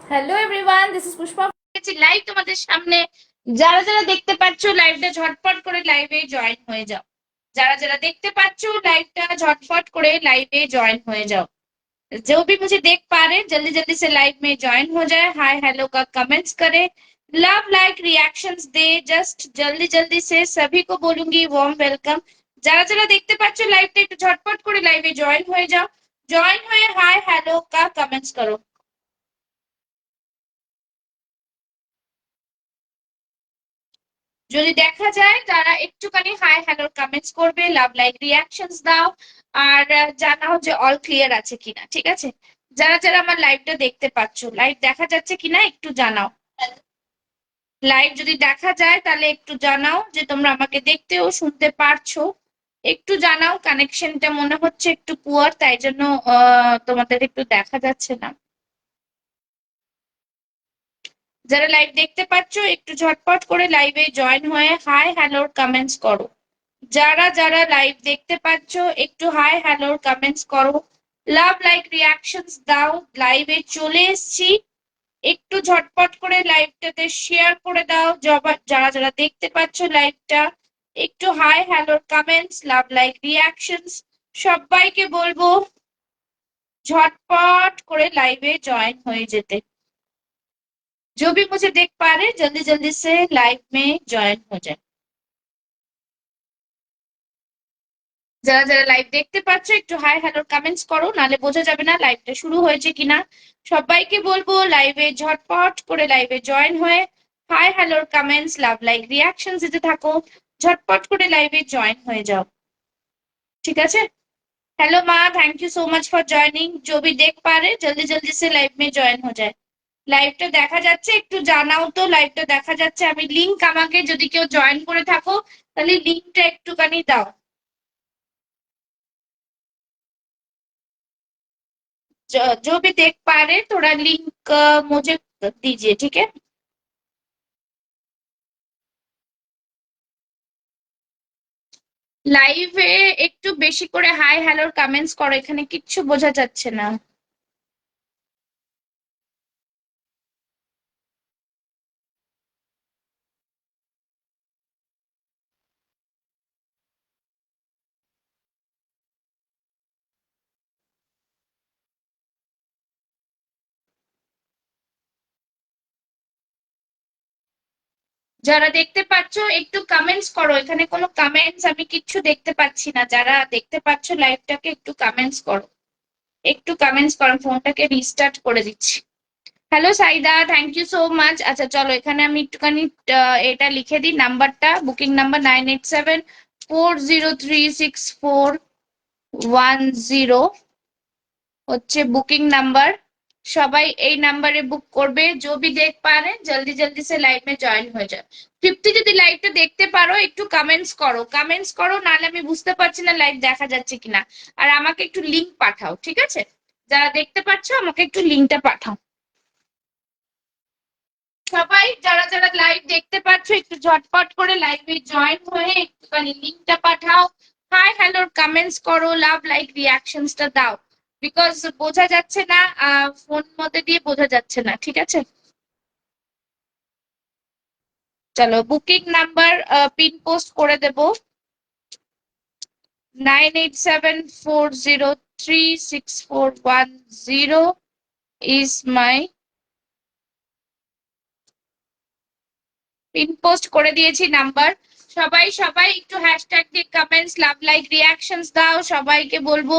Hello everyone, this is Pushpa. Live তোমাদের সামনে। যারা যারা দেখতে পাচ্ছ লাইভটা ঝটপট করে লাইভে জয়েন হয়ে যাও। যারা যারা দেখতে পাচ্ছ लाइवটা झटपट করে लाइव में ज्वाइन हो जाओ। जो भी मुझे देख पा रहे हैं जल्दी जल्दी से लाइव में ज्वाइन हो जाए, हाय हेलो का कमेंट्स करे, लव लाइक रिएक्शंस दे। जस्ट जल्दी जल्दी से सभी को बोलूंगी वार्म वेलकम। যারা যারা দেখতে পাচ্ছ লাইভটা একটু ঝটপট করে লাইভে জয়েন হয়ে যাও। জয়েন হয়ে হাই হ্যালো का कमेंट्स करो। যদি দেখা যায় তারা একটুখানি হাই হ্যালোর কমেন্টস করবে, লাভ লাইক রিঅ্যাকশনস দাও, আর জানাও যে অল ক্লিয়ার আছে কিনা। ঠিক আছে, যারা যারা আমার লাইভটা দেখতে পাচ্ছ, লাইভ দেখা যাচ্ছে কিনা একটু জানাও। লাইভ যদি দেখা যায় তাহলে একটু জানাও যে তোমরা আমাকে দেখতে ও শুনতে পারছো। একটু জানাও, কানেকশনটা মনে হচ্ছে একটু পুয়ার, তাই জন্য তোমাদের একটু দেখা যাচ্ছে না। যারা লাইভ দেখতে পাচ্ছ একটু ঝটপট করে লাইভে জয়েন হয়ে হাই হ্যালোর কমেন্টস করো। যারা যারা লাইভ দেখতে পাচ্ছ একটু হাই হ্যালোর কমেন্টস করো, লাভ লাইক রিঅ্যাকশনস দাও। লাইভে চলে এসেছি, একটু ঝটপট করে লাইভটাতে শেয়ার করে দাও। যারা যারা দেখতে পাচ্ছ লাইভটা একটু হাই হ্যালোর কমেন্টস, লাভ লাইক রিঅ্যাকশনস সবাইকে বলবো झटपट করে লাইভে জয়েন হয়ে যেতে। जो भी मुझे देख पा रहे जल्दी जल्दी से लाइव में ज्वाइन हो जाए। যারা যারা লাইভ দেখতে পাচ্ছ একটু হাই হ্যালো কমেন্টস করো, নালে বোঝা যাবে না লাইভটা শুরু হয়েছে কিনা। সবাইকে বলবো লাইভে ঝটপট করে লাইভে জয়েন হয়ে হাই হ্যালোর কমেন্টস, লাভ লাইক রিঅ্যাকশন দিতে থাকো। ঝটপট করে লাইভে জয়েন হয়ে যাও, ঠিক আছে। हेलो माँ, thank you so much for joining. जो भी देख पा रहे जल्दी जल्दी से लाइव में জয়েন हो जाए। লাইভটা দেখা যাচ্ছে একটু জানাও তো, লাইভটা দেখা যাচ্ছে। আমি লিংক, আমাকে যদি কেউ জয়েন করে থাকো তাহলে লিংকটা একটুখানি দাও। जो भी देख पा रहे थोड़ा लिंक मुझे दीजिए, ठीक है। লাইভে একটু বেশি করে হাই হ্যালোর কমেন্টস করো, এখানে কিচ্ছু বোঝা যাচ্ছে না। যারা দেখতে পাচ্ছ একটু কমেন্টস করো, এখানে কোনো কমেন্টস আমি কিচ্ছু দেখতে পাচ্ছি না। যারা দেখতে পাচ্ছ লাইভটাকে একটু কমেন্টস করো, একটু কমেন্টস করো। ফোনটাকে রিস্টার্ট করে দিচ্ছি। Hello Saida, thank you so much. আচ্ছা চলো এখানে আমি একটুখানি এটা লিখে দিই, নাম্বারটা বুকিং নাম্বার 9874064110 হচ্ছে বুকিং নাম্বার। সবাই এই নাম্বারে বুক করবে। जो भी देख पा रहे हैं जल्दी जल्दी से लाइव में জয়েন হয়ে যায়। 50 যদি লাইভটা দেখতে পারো একটু কমেন্টস করো, কমেন্টস করো, নাহলে আমি বুঝতে পারছি না লাইভ দেখা যাচ্ছে কিনা। আর আমাকে একটু লিংক পাঠাও, ঠিক আছে। যারা দেখতে পাচ্ছ আমাকে একটু লিংকটা পাঠাও। সবাই যারা যারা লাইভ দেখতে পাচ্ছ একটু ঝটপট করে লাইভে জয়েন হয়ে একটুখানি লিংকটা পাঠাও। হাই হ্যালোর কমেন্টস করো, লাভ লাইক রিঅ্যাকশনসটা দাও। বিকজ বোঝা যাচ্ছে না, ফোন মধ্যে দিয়ে বোঝা যাচ্ছে না, ঠিক আছে। চলো বুকিং নাম্বার পিন পোস্ট করে দেব। 9874036410 ইজ মাই পিন পোস্ট করে দিয়েছি নাম্বার। সবাই সবাই একটু হ্যাশট্যাগ দিয়ে কমেন্টস, লাভ লাইক রিঅ্যাকশনস দাও। সবাইকে বলবো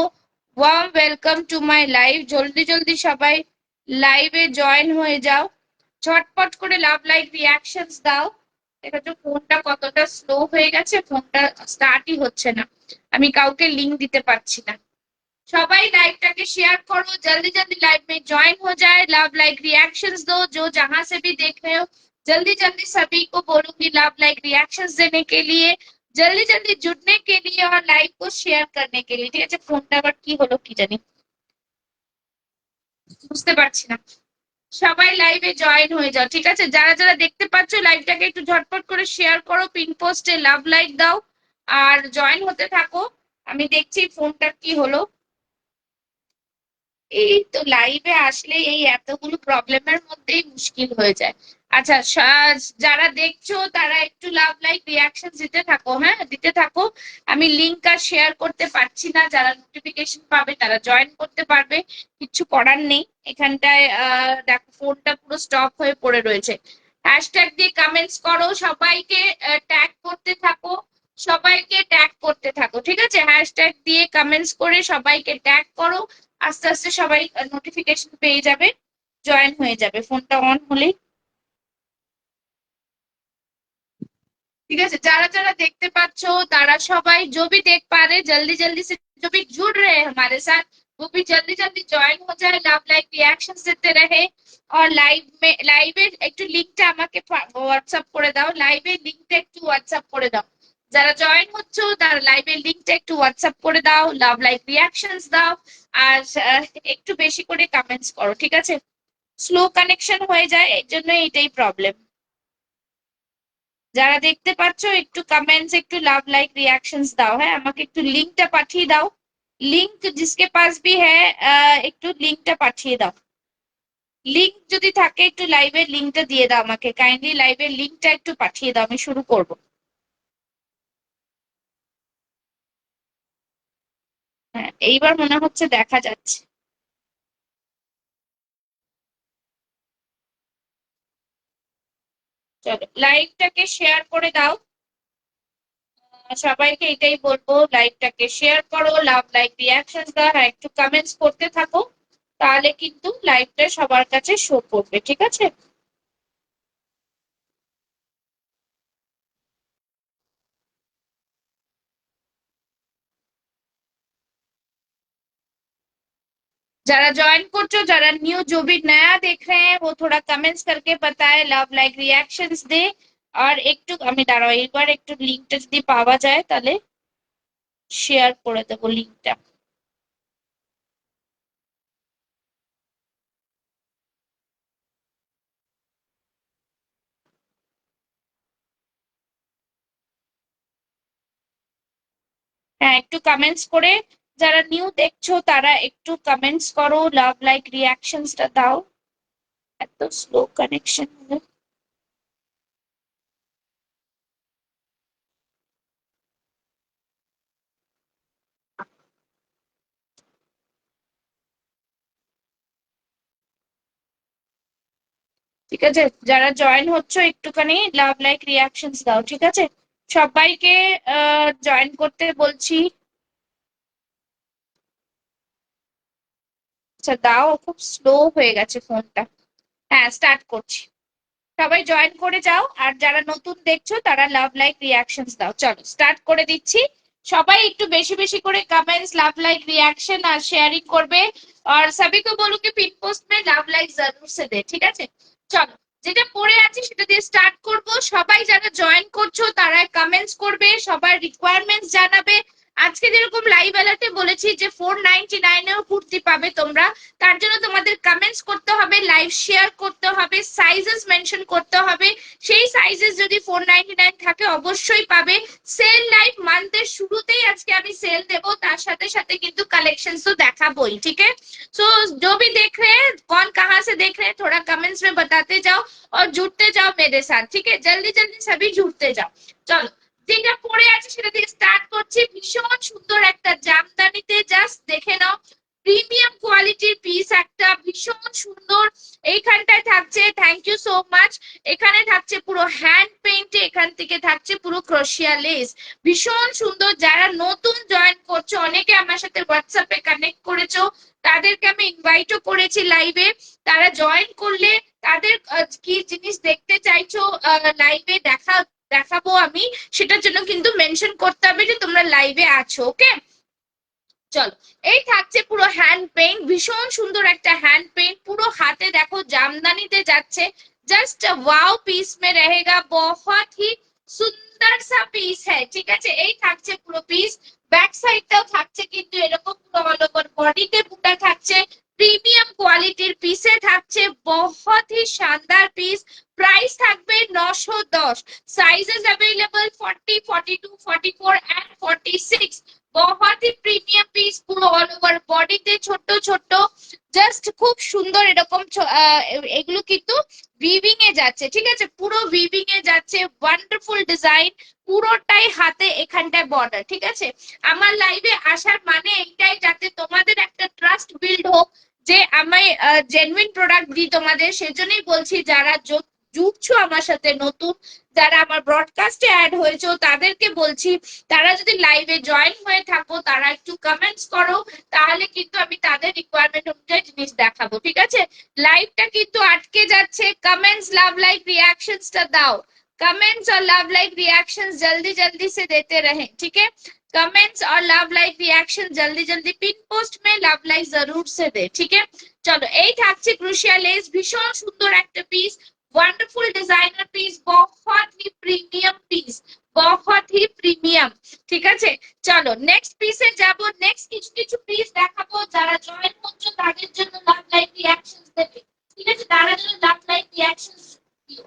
warm welcome to my live. জলদি জলদি সবাই লাইভে জয়েন হয়ে যাও, ঝটপট করে লাভ লাইক রিঅ্যাকশনস দাও। দেখো তো ফোনটা কতটা স্লো হয়ে গেছে, ফোনটা স্টার্টই হচ্ছে না, আমি কাউকে লিংক দিতে পারছি না। সবাই लाइवটাকে शेयर करो, जल्दी जल्दी लाइव में ज्वाइन हो जाए। लव लाइक रिएक्शंस दो, जो जहां से भी देख रहे हो जल्दी जल्दी सभी को बोलूंगी लव लाइक रिएक्शंस देने के लिए, जल्दी जल्दी जुड़ने के लिए और लाइव को शेयर करने के लिए, ঠিক আছে। ফোনটা আবার কি হলো কি জানি, বুঝতে পারছি না। সবাই লাইভে জয়েন হয়ে যাও, ঠিক আছে। যারা যারা দেখতে পাচ্ছ লাইভটাকে একটু ঝটপট করে শেয়ার করো, পিন পোস্টে লাভ লাইক দাও আর জয়েন হতে থাকো। আমি দেখছি ফোনটা কি হলো। এই তো লাইভে আসলে এই এতগুলো প্রবলেমের মধ্যেই মুশকিল হয়ে যায়। আচ্ছা, যারা দেখছো তারা একটু লাভ লাইক রিয়াকশন দিতে থাকো, হ্যাঁ দিতে থাকো। আমি লিংক আর শেয়ার করতে পারছি না, যারা নোটিফিকেশন পাবে তারা জয়েন করতে পারবে, কিছু করার নেই। এখানটায় দেখো ফোনটা পুরো স্টপ হয়ে পড়ে রয়েছে। হ্যাশট্যাগ দিয়ে কমেন্টস করো, সবাইকে ট্যাগ করতে থাকো, সবাইকে ট্যাগ করতে থাকো, ঠিক আছে? হ্যাশট্যাগ দিয়ে কমেন্টস করে সবাইকে ট্যাগ করো। আস্তে আস্তে সবাই নোটিফিকেশন পেয়ে যাবে, জয়েন হয়ে যাবে ফোনটা অন হলেই। ठीक है, যারা যারা দেখতে पाচ্ছ তারা सबाई जो भी देख पा रहे जल्दी जल्दी से जो भी जुड़ रहे हैं हमारे साथ वो भी जल्दी जल्दी ज्वाइन हो जाए, लव लाइक रिएक्शंस देते रहे। और লাইভে একটু লিংকটা আমাকে হোয়াটসঅ্যাপ করে দাও, লাইভে লিংকটা একটু হোয়াটসঅ্যাপ করে দাও। যারা জয়েন হচ্ছো তারা লাইভে লিংকটা একটু হোয়াটসঅ্যাপ করে দাও, লাভ লাইক রিঅ্যাকশনস দাও। আর একটু বেশি করে কমেন্টস করো, ঠিক আছে? স্লো কানেকশন হয়ে যায়, এর জন্য এটাই প্রবলেম। যারা দেখতে পাচ্ছ একটু কমেন্টস, একটু লাভ লাइक रिएक्शंस দাও, হ্যাঁ আমাকে একটু লিংকটা পাঠিয়ে দাও। লিংক जिसके पास भी है একটু লিংকটা পাঠিয়ে দাও। লিংক যদি থাকে একটু লাইভের লিংকটা দিয়ে দাও আমাকে, কাইন্ডলি লাইভের লিংকটা একটু পাঠিয়ে দাও, আমি শুরু করব। হ্যাঁ এইবার মনে হচ্ছে দেখা যাচ্ছে। চলো লাইভটাকে শেয়ার করে দাও। সবাইকে এটাই বলবো, লাইভটাকে শেয়ার করো, লাভ লাইক রিঅ্যাকশন দাও, আর একটু কমেন্টস করতে থাকো, তাহলে কিন্তু লাইভটা সবার কাছে শো করবে, ঠিক আছে? जरा ज्वाइन করছো, যারা নিউ जो भी नया देख रहे हैं वो थोड़ा कमेंट्स करके बताए, लव लाइक रिएक्शंस दे। আর একটু আমি দাঁড়াও, এবার একটু লিংকটা যদি পাওয়া যায় তাহলে শেয়ার করে দেবো লিংকটা। হ্যাঁ একটু কমেন্টস করে, যারা নিউ দেখছো তারা একটু কমেন্টস করো, লাভ লাইক রিঅ্যাকশনসটা দাও। এত স্লো কানেকশন। ঠিক আছে, যারা জয়েন হচ্ছে একটুখানি লাভ লাইক রিঅ্যাকশনস দাও, ঠিক আছে? সবাইকে জয়েন করতে বলছি। আচ্ছা দাও, খুব স্লো হয়ে গেছে ফোনটা। হ্যাঁ স্টার্ট করছি, সবাই জয়েন করে যাও। আর যারা নতুন দেখছো তারা লাভ লাইক রিঅ্যাকশনস দাও। চলো স্টার্ট করে দিচ্ছি। সবাই একটু বেশি বেশি করে कमेंट्स, লাভ লাইক रिएक्शन আর শেয়ারিং করবে। আর सभी को बोलो कि पिन पोस्ट में লাভ লাইক जरूर से दे, ঠিক আছে? চলো যেটা পড়ে আছে সেটা দিয়ে স্টার্ট করব। সবাই যারা জয়েন করছো তারা কমেন্টস করবে, সবার রিকোয়ারমেন্টস জানাবে। আজকে যেরকম লাইভ অ্যালার্টে বলেছি যে 499 এও কুর্তি পাবে তোমরা, তার জন্য তোমাদের কমেন্টস করতে হবে, লাইভ শেয়ার করতে হবে, সাইজেস মেনশন করতে হবে। সেই সাইজেস যদি 499 থাকে অবশ্যই পাবে। সেল লাইভ মান্থের শুরুতেই আজকে আমি সেল দেব, তার সাথে সাথে কিন্তু कलेक्शंस तो দেখাবোই, ठीक है? सो जो भी देख रहे हैं, कौन कहाँ से देख रहे हैं, थोड़ा कमेंट्स में बताते जाओ और जुड़ते जाओ मेरे साथ, ठीक है? जल्दी जल्दी सभी जुड़ते जाओ। चलो যেটা পড়ে আছে সেটা দিয়ে স্টার্ট করছি। ভীষণ সুন্দর একটা জামদানিতে, জাস্ট দেখে নাও, প্রিমিয়াম কোয়ালিটির পিস একটা, ভীষণ সুন্দর। এইখানটায় থাকছে, থ্যাংক ইউ সো মাচ, এখানে থাকছে পুরো হ্যান্ড পেইন্টে, এখান থেকে থাকছে পুরো ক্রোশিয়া লেস। ভীষণ সুন্দর। যারা নতুন জয়েন করছো, অনেকে আমার সাথে হোয়াটসঅ্যাপে কানেক্ট করেছো, তাদেরকে আমি ইনভাইটও করেছি লাইভে। তারা জয়েন করলে তাদের কি জিনিস দেখতে চাইছো লাইভে দেখাবো আমি, সেটার জন্য কিন্তু মেনশন করতে হবে যে তোমরা লাইভে আছো, ওকে? চলো এই থাকছে পুরো হ্যান্ড পেইন্ট, ভীষণ সুন্দর একটা হ্যান্ড পেইंट, পুরো হাতে দেখো জামদানিতে যাচ্ছে। জাস্ট ওয়াও পিস মে रहेगा, बहुत ही সুন্দর সা পিস है, ঠিক আছে? এই থাকছে পুরো পিস। ব্যাক সাইডটাও থাকছে কিন্তু এরকম পুরো অল ওভার বডিতে বুটা থাকছে। প্রিমিয়াম কোয়ালিটির পিসে থাকছে, बहुत ही शानदार পিস। প্রাইস থাকবে 910। Sizes available 40, 42, 44 and 46। बहुत ही প্রিমিয়াম পিস, পুরো অল ওভার বডিতে ছোট ছোট জাস্ট খুব সুন্দর এরকম এগুলো কিন্তু উইভিং এ যাচ্ছে, ঠিক আছে, পুরো উইভিং এ যাচ্ছে, ওয়ান্ডারফুল ডিজাইন, পুরোটাই হাতে এখানটায় বর্ডার, ঠিক আছে। আমার লাইভে আসার মানে এইটাই, যাতে তোমাদের একটা ট্রাস্ট বিল্ড হোক যে আমি জেনুইন প্রোডাক্ট দিই তোমাদের। সেজন্যই বলছি, যারা জুড়ছো আমার সাথে নতুন, যারা আমার ব্রডকাস্টে অ্যাড হয়েছে তাদেরকে বলছি, তারা যদি লাইভে জয়েন হয়ে থাকো তারা একটু কমেন্টস করো, তাহলে কিন্তু আমি তাদের রিকোয়ারমেন্ট অনুযায়ী জিনিস দেখাবো, ঠিক আছে। লাইভটা কিন্তু আটকে যাচ্ছে, কমেন্টস লাভ লাইক रिएक्शंसটা দাও, कमेंट्स और लव लाइक रिएक्शंस जल्दी जल्दी से देते रहें, ठीक है। कमेंट्स और लव लाइक रिएक्शन जल्दी जल्दी पिन पोस्ट में लव लाइक जरूर से दे, ठीक है। চলো, এই থাকছে ক্রুশিয়া লেস, ভীষণ সুন্দর একটা পিস, ওয়ান্ডারফুল ডিজাইনার পিস, बहुत ही প্রিমিয়াম পিস, बहुत ही প্রিমিয়াম, ঠিক আছে। চলো নেক্সট পিসে যাব, নেক্সট কিছু কিছু পিস দেখাবো, যারা জয়েন হচ্ছে তাদের জন্য লাভ লাইক রিঅ্যাকশনস দেবে, ঠিক আছে, তারা যেন লাভ লাইক রিঅ্যাকশনস দিও।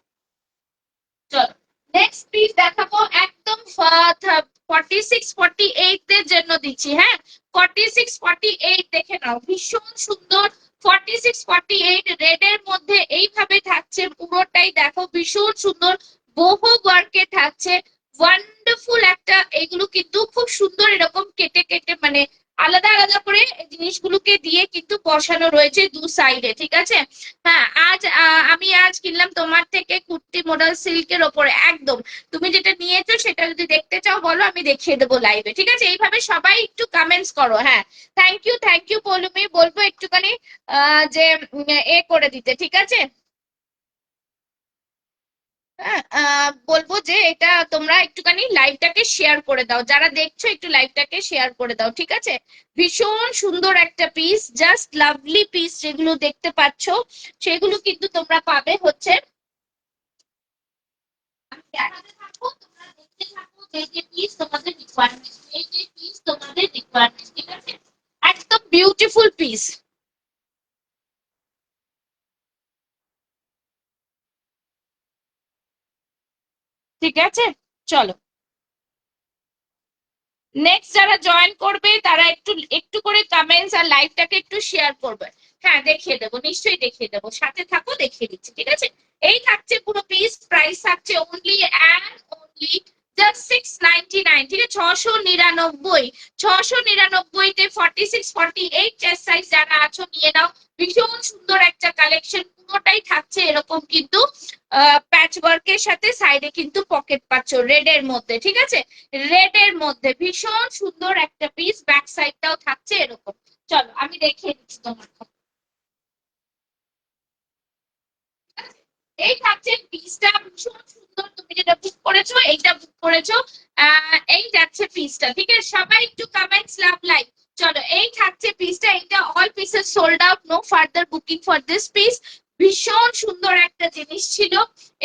চলো নেক্সট পিস দেখাবো, একদম 46-48 দের জন্য দিচ্ছি, হ্যাঁ 46-48 দেখে নাও, ভীষণ সুন্দর 46-48 রেড এর মধ্যে এইভাবে থাকছে, পুরোটাই দেখো ভীষণ সুন্দর, বহু ওয়ার্কে থাকছে, ওয়ান্ডারফুল একটা, এগুলো কিন্তু খুব সুন্দর এরকম কেটে কেটে মানে আলাদা আলাদা করে জিনিসগুলোকে দিয়ে কিন্তু বসানো রয়েছে দু সাইডে, ঠিক আছে। হ্যাঁ আমি আজ কিনলাম তোমার থেকে কুর্তি মডেল সিল্কের ওপরে, একদম তুমি যেটা নিয়েছো সেটা যদি দেখতে চাও বলো, আমি দেখিয়ে দেবো লাইভে, ঠিক আছে। এইভাবে সবাই একটু কমেন্টস করো, হ্যাঁ থ্যাংক ইউ পলুমি, বলবো একটুখানি যে এ করে দিতে, ঠিক আছে। হ্যাঁ বলবো যে এটা তোমরা একটুখানি লাইভটাকে শেয়ার করে দাও, যারা দেখছো একটু লাইভটাকে শেয়ার করে দাও, ঠিক আছে। ভীষণ সুন্দর একটা পিস, জাস্ট লাভলি পিস, যেগুলো দেখতে পাচ্ছো সেগুলো কিন্তু তোমরা পাবে হচ্ছে, আমি দেখাতে থাকবো তোমরা দেখতে থাকো, যে যে পিস তোমাদের রিকোয়ারমেন্ট, এই যে পিস তোমাদের রিকোয়ারমেন্ট, ঠিক আছে, একদম বিউটিফুল পিস, ঠিক আছে। চলো নেক্সট যারা জয়েন করবে তারা একটু একটু করে কমেন্টস আর লাইভটাকে একটু শেয়ার করবে। হ্যাঁ দেখিয়ে দেবো, নিশ্চয়ই দেখিয়ে দেবো, সাথে থাকো দেখিয়ে দিচ্ছি, ঠিক আছে। এই থাকছে পুরো পিস, প্রাইস থাকছে অনলি অ্যান্ড অনলি জাস্ট 699, ঠিক আছে, 699, 699 তে 46-48 চেস্ট সাইজ যারা আছো নিয়ে নাও, ভীষণ সুন্দর একটা কালেকশন, পুরোটাই থাকছে এরকম কিন্তু প্যাচ ওয়ার্কের সাথে, সাইডে কিন্তু পকেট পাচ্ছ রেড এর মধ্যে, ঠিক আছে, রেড এর মধ্যে ভীষণ সুন্দর একটা পিস, ব্যাক সাইডটাও থাকছে এরকম। চলো আমি দেখিয়ে দিচ্ছি তোমাকে, এই থাকছে পিসটা, ভীষণ সুন্দর, তুমি যেটা বুক করেছো এইটা বুক করেছো, এই যাচ্ছে পিসটা, ঠিক আছে, সবাই একটু কমেন্টস লাভ লাইক। চলো এই থাকছে পিসটা, এইটা all pieces sold out, no further booking for this piece, ভীষণ সুন্দর একটা জিনিস ছিল।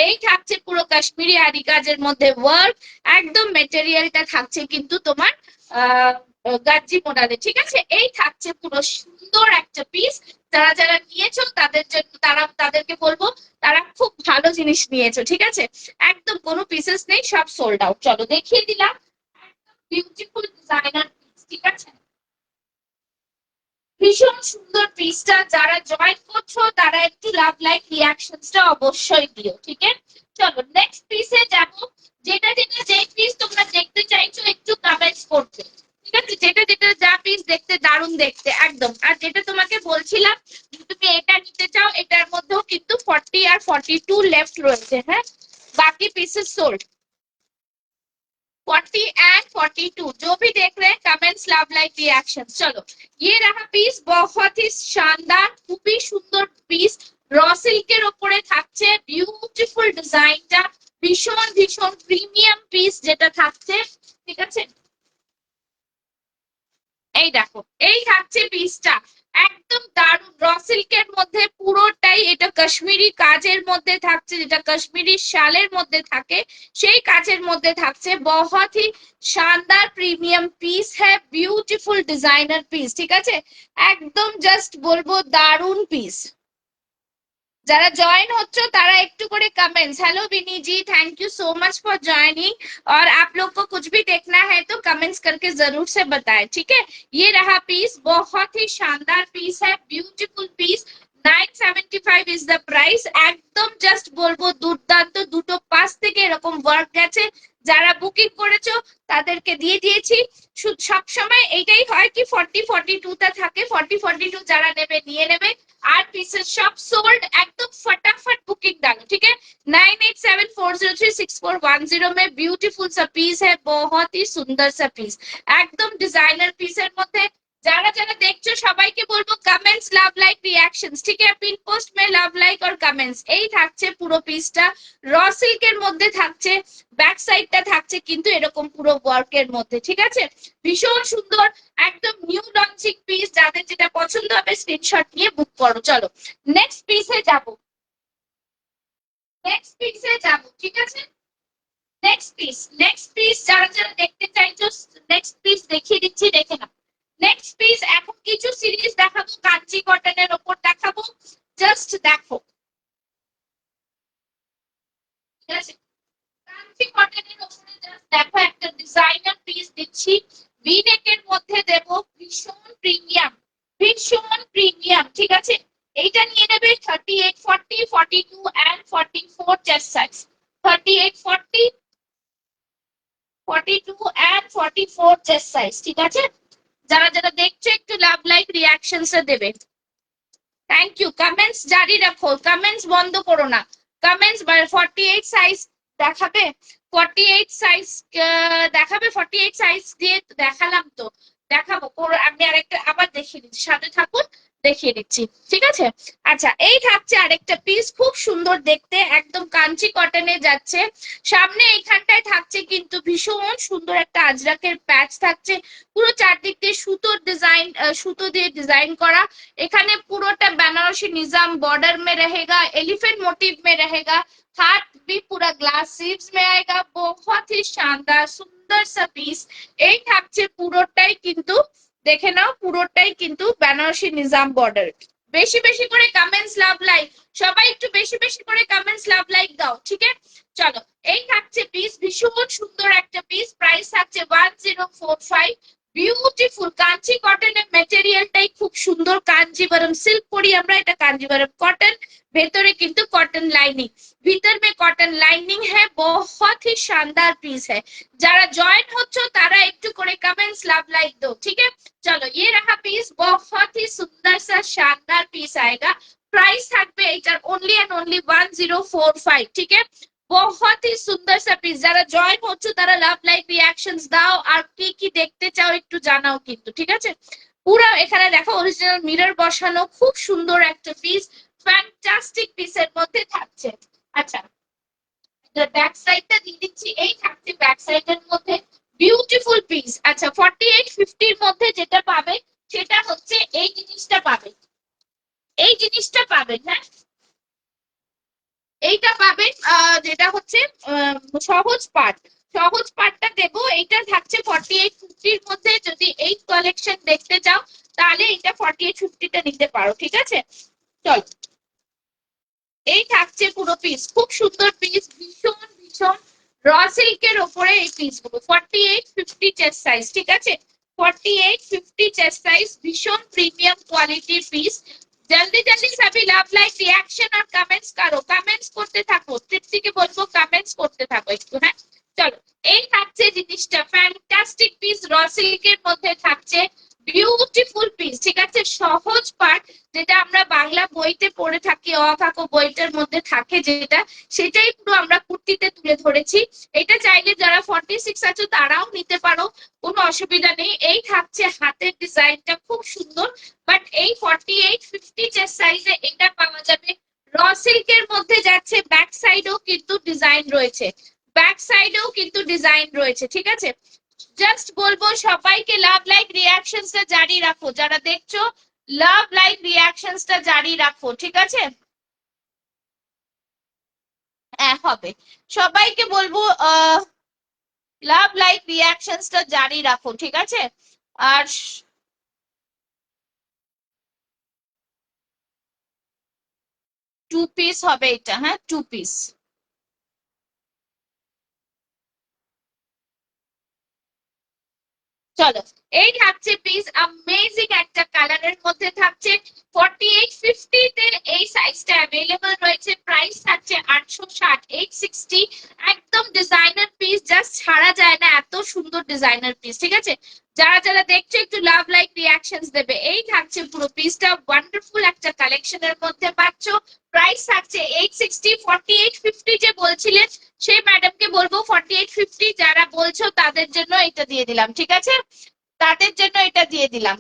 এই থাকছে পুরো কাশ্মীরি আরি কাজের মধ্যে ওয়ার্ক, একদম মেটেরিয়ালটা থাকছে কিন্তু তোমার আহ গাজ্জি মোডালে, ঠিক আছে। এই থাকছে পুরো সুন্দর একটা পিস, যারা যারা নিয়েছো তাদের জন্য, তাদেরকে বলবো তারা খুব ভালো জিনিস নিয়েছো, ঠিক আছে, একদম কোনো পিসেস নেই, সব সোল্ড আউট। চলো দেখিয়ে দিলাম, বিউটিফুল ডিজাইনার পিস, ঠিক আছে, ভীষণ সুন্দর পিসটা, যারা জয়েন করছো তারা একটু লাভ লাইক রিঅ্যাকশনসটা অবশ্যই দিও, ঠিক আছে। চলো নেক্সট পিসে যাব, যেটা যেটা যে পিস তোমরা দেখতে চাইছো একটু কমেন্টস করতে, ঠিক আছে, যেটা যেটা যা পিস দেখতে দারুণ দেখতে একদম। আর যেটা তোমাকে বলছিলাম তুমি এটা নিতে চাও, এটার মধ্যেও কিন্তু 40 আর 42 লেফট রয়েছে, হ্যাঁ बाकी पीसेस सोल्ड, 40 and 42, जो भी देख रहे हैं कमेंट्स लव लाइक रिएक्शन। चलो ये रहा पीस, बहुत ही शानदार, খুবই সুন্দর পিস, র সিল্কের উপরে থাকছে, বিউটিফুল ডিজাইনটা, ভীষণ ভীষণ প্রিমিয়াম পিস যেটা থাকছে, ঠিক আছে। এই দেখো এই থাকছে পিসটা, একদম দারুণ, র সিল্কের মধ্যে পুরোটাই, এটা কাশ্মীরি কাজের মধ্যে থাকছে, যেটা কাশ্মীরি শালের মধ্যে থাকে সেই কাজের মধ্যে থাকছে, বহুত হি শানদার প্রিমিয়াম পিস হ্যাঁ, বিউটিফুল ডিজাইনার পিস, ঠিক আছে, একদম জাস্ট বলবো দারুণ পিস, যারা জয়েন হচ্ছে तारा একটু করে comments. Hello Vini ji, thank you so much for joining. और आप लोग को कुछ भी देखना है तो कमेंट्स करके जरूर से बताएं, ठीक है। ये रहा पीस, बहुत ही शानदार पीस है, beautiful piece. 975 is the price. একদম জাস্ট বলবো দুর্দান্ত, দুটো পাশ থেকে এরকম ওয়ার্ক গেছে। যারা বুকিং করেছো তাদেরকে দিয়ে দিয়েছি। সব সময় এইটাই হয় কি 40-42 টা থাকে, 40-42 যারা নেবে নিয়ে নেবে। 8 पीसेस सब सोल्ड, एकदम फटाफट बुकिंग डालो, ठीक है। 9874036410 में ब्यूटीफुल सा पीस है, बहुत ही सुंदर सा पीस, एकदम डिजाइनर पीसের মধ্যে। যারা যারা দেখছো সবাইকে বলবো কমেন্টস, লাভ, লাইক, রিঅ্যাকশনস, ঠিক है। পিন পোস্ট মে লাভ, লাইক और কমেন্টস। এই থাকছে পুরো পিসটা, র সিল্কের মধ্যে থাকছে। ব্যাক সাইডটা থাকছে কিন্তু এরকম পুরো ওয়ার্কের মধ্যে, ঠিক আছে। ভীষণ সুন্দর, একদম নিউ লঞ্চিং পিস। যাদের যেটা পছন্দ হবে স্ক্রিনশট নিয়ে বুক করো। চলো নেক্সট পিসে যাব, নেক্সট পিসে যাব, ঠিক আছে। নেক্সট পিস যারা যারা দেখতে চাইছো নেক্সট পিস দেখিয়ে দিচ্ছি, দেখে নাও। নেক্সট পিস এখন কিছু সিরিজ দেখাবো, কাঞ্চি কটনের উপর দেখাবো, জাস্ট দেখো, ঠিক আছে। কাঞ্চি কটনের উপরে জাস্ট দেখো, একটা ডিজাইনার পিস দিচ্ছি, ভি নেকের মধ্যে দেব, ভীষণ প্রিমিয়াম, ভীষণ প্রিমিয়াম, ঠিক আছে। এইটা নিয়ে নেবে 38, 40, 42 and 44 chest size. 38, 40, 42 and 44 chest size, ঠিক আছে। যারা যারা দেখছো একটু লাভ, লাইক, রিঅ্যাকশনস দেবে। Thank you. কমেন্টস জারি রাখো, কমেন্টস বন্ধ করো না। কমেন্টস 48 সাইজ দেখাবে, 48 সাইজ দেখাবে, 48 সাইজ দিয়ে দেখালাম তো, দেখাবো। আমি আরেকটা আবার দেখিয়ে দিচ্ছি, সাথে থাকুন, দেখিয়ে দিচ্ছি, ঠিক আছে। আচ্ছা, এই থাকছে আরেকটা পিস, খুব সুন্দর দেখতে, একদম কাঞ্চি কটনে যাচ্ছে। সামনে এইখানটায় থাকছে কিন্তু ভীষণ সুন্দর একটা আজরাকের প্যাচ থাকছে, পুরো চারদিক দিয়ে সুতোর ডিজাইন, সুতো দিয়ে ডিজাইন করা। এখানে পুরোটা বেনারসি নিজাম बॉर्डर में रहेगा, एलिफेंट मोटिव में रहेगा, हाथ भी पूरा ग्लास सीव्स में आएगा। बहुत ही शानदार सुंदर सा पीस। এই থাকছে পুরোটাই কিন্তু, দেখে নাও, পুরোটাই কিন্তু বেনারসি নিজাম বর্ডার। বেশি বেশি করে কমেন্টস, লাভ, লাইক, সবাই একটু বেশি বেশি করে কমেন্টস, লাভ, লাইক দাও, ঠিক আছে। চলো, এই থাকছে পিস, ভীষণ সুন্দর একটা পিস, প্রাইস থাকছে 1045। বিউটিফুল কাঞ্চি কটনের মেটেরিয়ালটাই খুব সুন্দর, কাঞ্জিভারম সিল্ক পরি আমরা, এটা কাঞ্জিভারম কটন, ভেতরে কিন্তু কটন লাইনিং, भीतर में कॉटन लाइनिंग है। बहुत ही शानदार पीस है। যারা জয়েন হচ্ছে তারা একটু করে কমেন্টস, লাভ, লাইক दो, ठीक है। चलो ये रहा पीस, बहुत ही सुंदर सा शानदार पीस आएगा। प्राइस থাকবে এটার ओनली एंड ओनली 1045, ठीक है। बहुत ही সুন্দর সা পিস। যারা জয়েন হচ্ছে তারা লাভ, লাইক, রিঅ্যাকশনস দাও, আর কি কি দেখতে চাও একটু জানাও কিন্তু, ঠিক আছে। পুরো এখানে দেখো অরিজিনাল মিরর বসানো, খুব সুন্দর একটা পিস, ফ্যান্টাস্টিক পিসের মধ্যে থাকছে। আচ্ছা, ব্যাক সাইডটা দিয়ে দিচ্ছি, এই থাকছে ব্যাক সাইডের মধ্যে, বিউটিফুল পিস। আচ্ছা, 48-50 এর মধ্যে যেটা পাবে সেটা হচ্ছে এই জিনিসটা পাবে, এই জিনিসটা পাবেন, হ্যাঁ এইটা পাবেন, যেটা হচ্ছে সহজ পাট, সহজ পাটটা দেবো। এইটা থাকছে 48-50 এর মধ্যে। যদি এই কালেকশন দেখতে চাও তাহলে এটা 48-50টা নিতে পারো, ঠিক আছে। চল, এই থাকছে পুরো পিস, খুব সুন্দর পিস, ভীষণ ভীষণ র সিল্কের ওপরে এই পিস গুলো। 48-50 চেস্ট সাইজ, ঠিক আছে। 48-50 চেস্ট সাইজ, ভীষণ প্রিমিয়াম কোয়ালিটির পিস। জলদি জলদি সবই লাভ, লাইক, রিঅ্যাকশন আর কমেন্টস করো, কমেন্টস করতে থাকো, তৃপ্তিকে বলবো কমেন্টস করতে থাকো একটু, হ্যাঁ। চলো, এই থাকছে জিনিসটা, ফ্যান্টাস্টিক পিস, র সিল্কের মধ্যে থাকছে, বিউটিফুল পিস, ঠিক আছে। সহজ পাট, যেটা আমরা বাংলা বইতে পড়ে থাকি, অ কাকো বইটার মধ্যে থাকে যেটা, সেটাই পুরো আমরা কুর্তিতে তুলে ধরেছি। এটা চাইলে যারা 46 আছো তারাও নিতে পারো, কোনো অসুবিধা নেই। এই থাকছে হাতের ডিজাইনটা খুব সুন্দর, বাট এই 48-50 চেস্ট সাইজে এটা পাওয়া যাবে। র সিল্কের মধ্যে যাচ্ছে, ব্যাক সাইডেও কিন্তু ডিজাইন রয়েছে, ব্যাক সাইডেও কিন্তু ডিজাইন রয়েছে, ঠিক আছে। জাস্ট বলবো সবাইকে লাভ, লাইক, রিঅ্যাকশনসটা জারি রাখো, যারা দেখছো লাভ, লাইক, রিঅ্যাকশনসটা জারি রাখো, ঠিক আছে। হ্যাঁ হবে, সবাইকে বলবো লাভ, লাইক, রিঅ্যাকশনসটা জারি রাখো, ঠিক আছে। আর 2 পিস হবে এটা, হ্যাঁ 2 পিস। চলো, এই থাকছে পিস, অ্যামেজিং একটা কালারের মধ্যে থাকছে। 4850 তে এই সাইজটা অ্যাভেলেবল রয়েছে। প্রাইস থাকছে 860, 860। একদম ডিজাইনার পিস, জাস্ট ছাড়া যায় না, এত সুন্দর ডিজাইনার পিস। ঠিক আছে, যারা যারা দেখছো একটু লাভ লাইক রিয়াকশনস দেবে। এই থাকছে পুরো পিসটা, ওয়ান্ডারফুল একটা কালেকশনের মধ্যে পাচ্ছো। প্রাইস থাকছে 860। 4850 যে বলছিলেন সেই ম্যাডামকে বলবো 4850, যারা বলছো তাদের জন্য এটা দিয়ে দিলাম। ঠিক আছে, তাদের জন্য এটা দিয়ে দিলাম।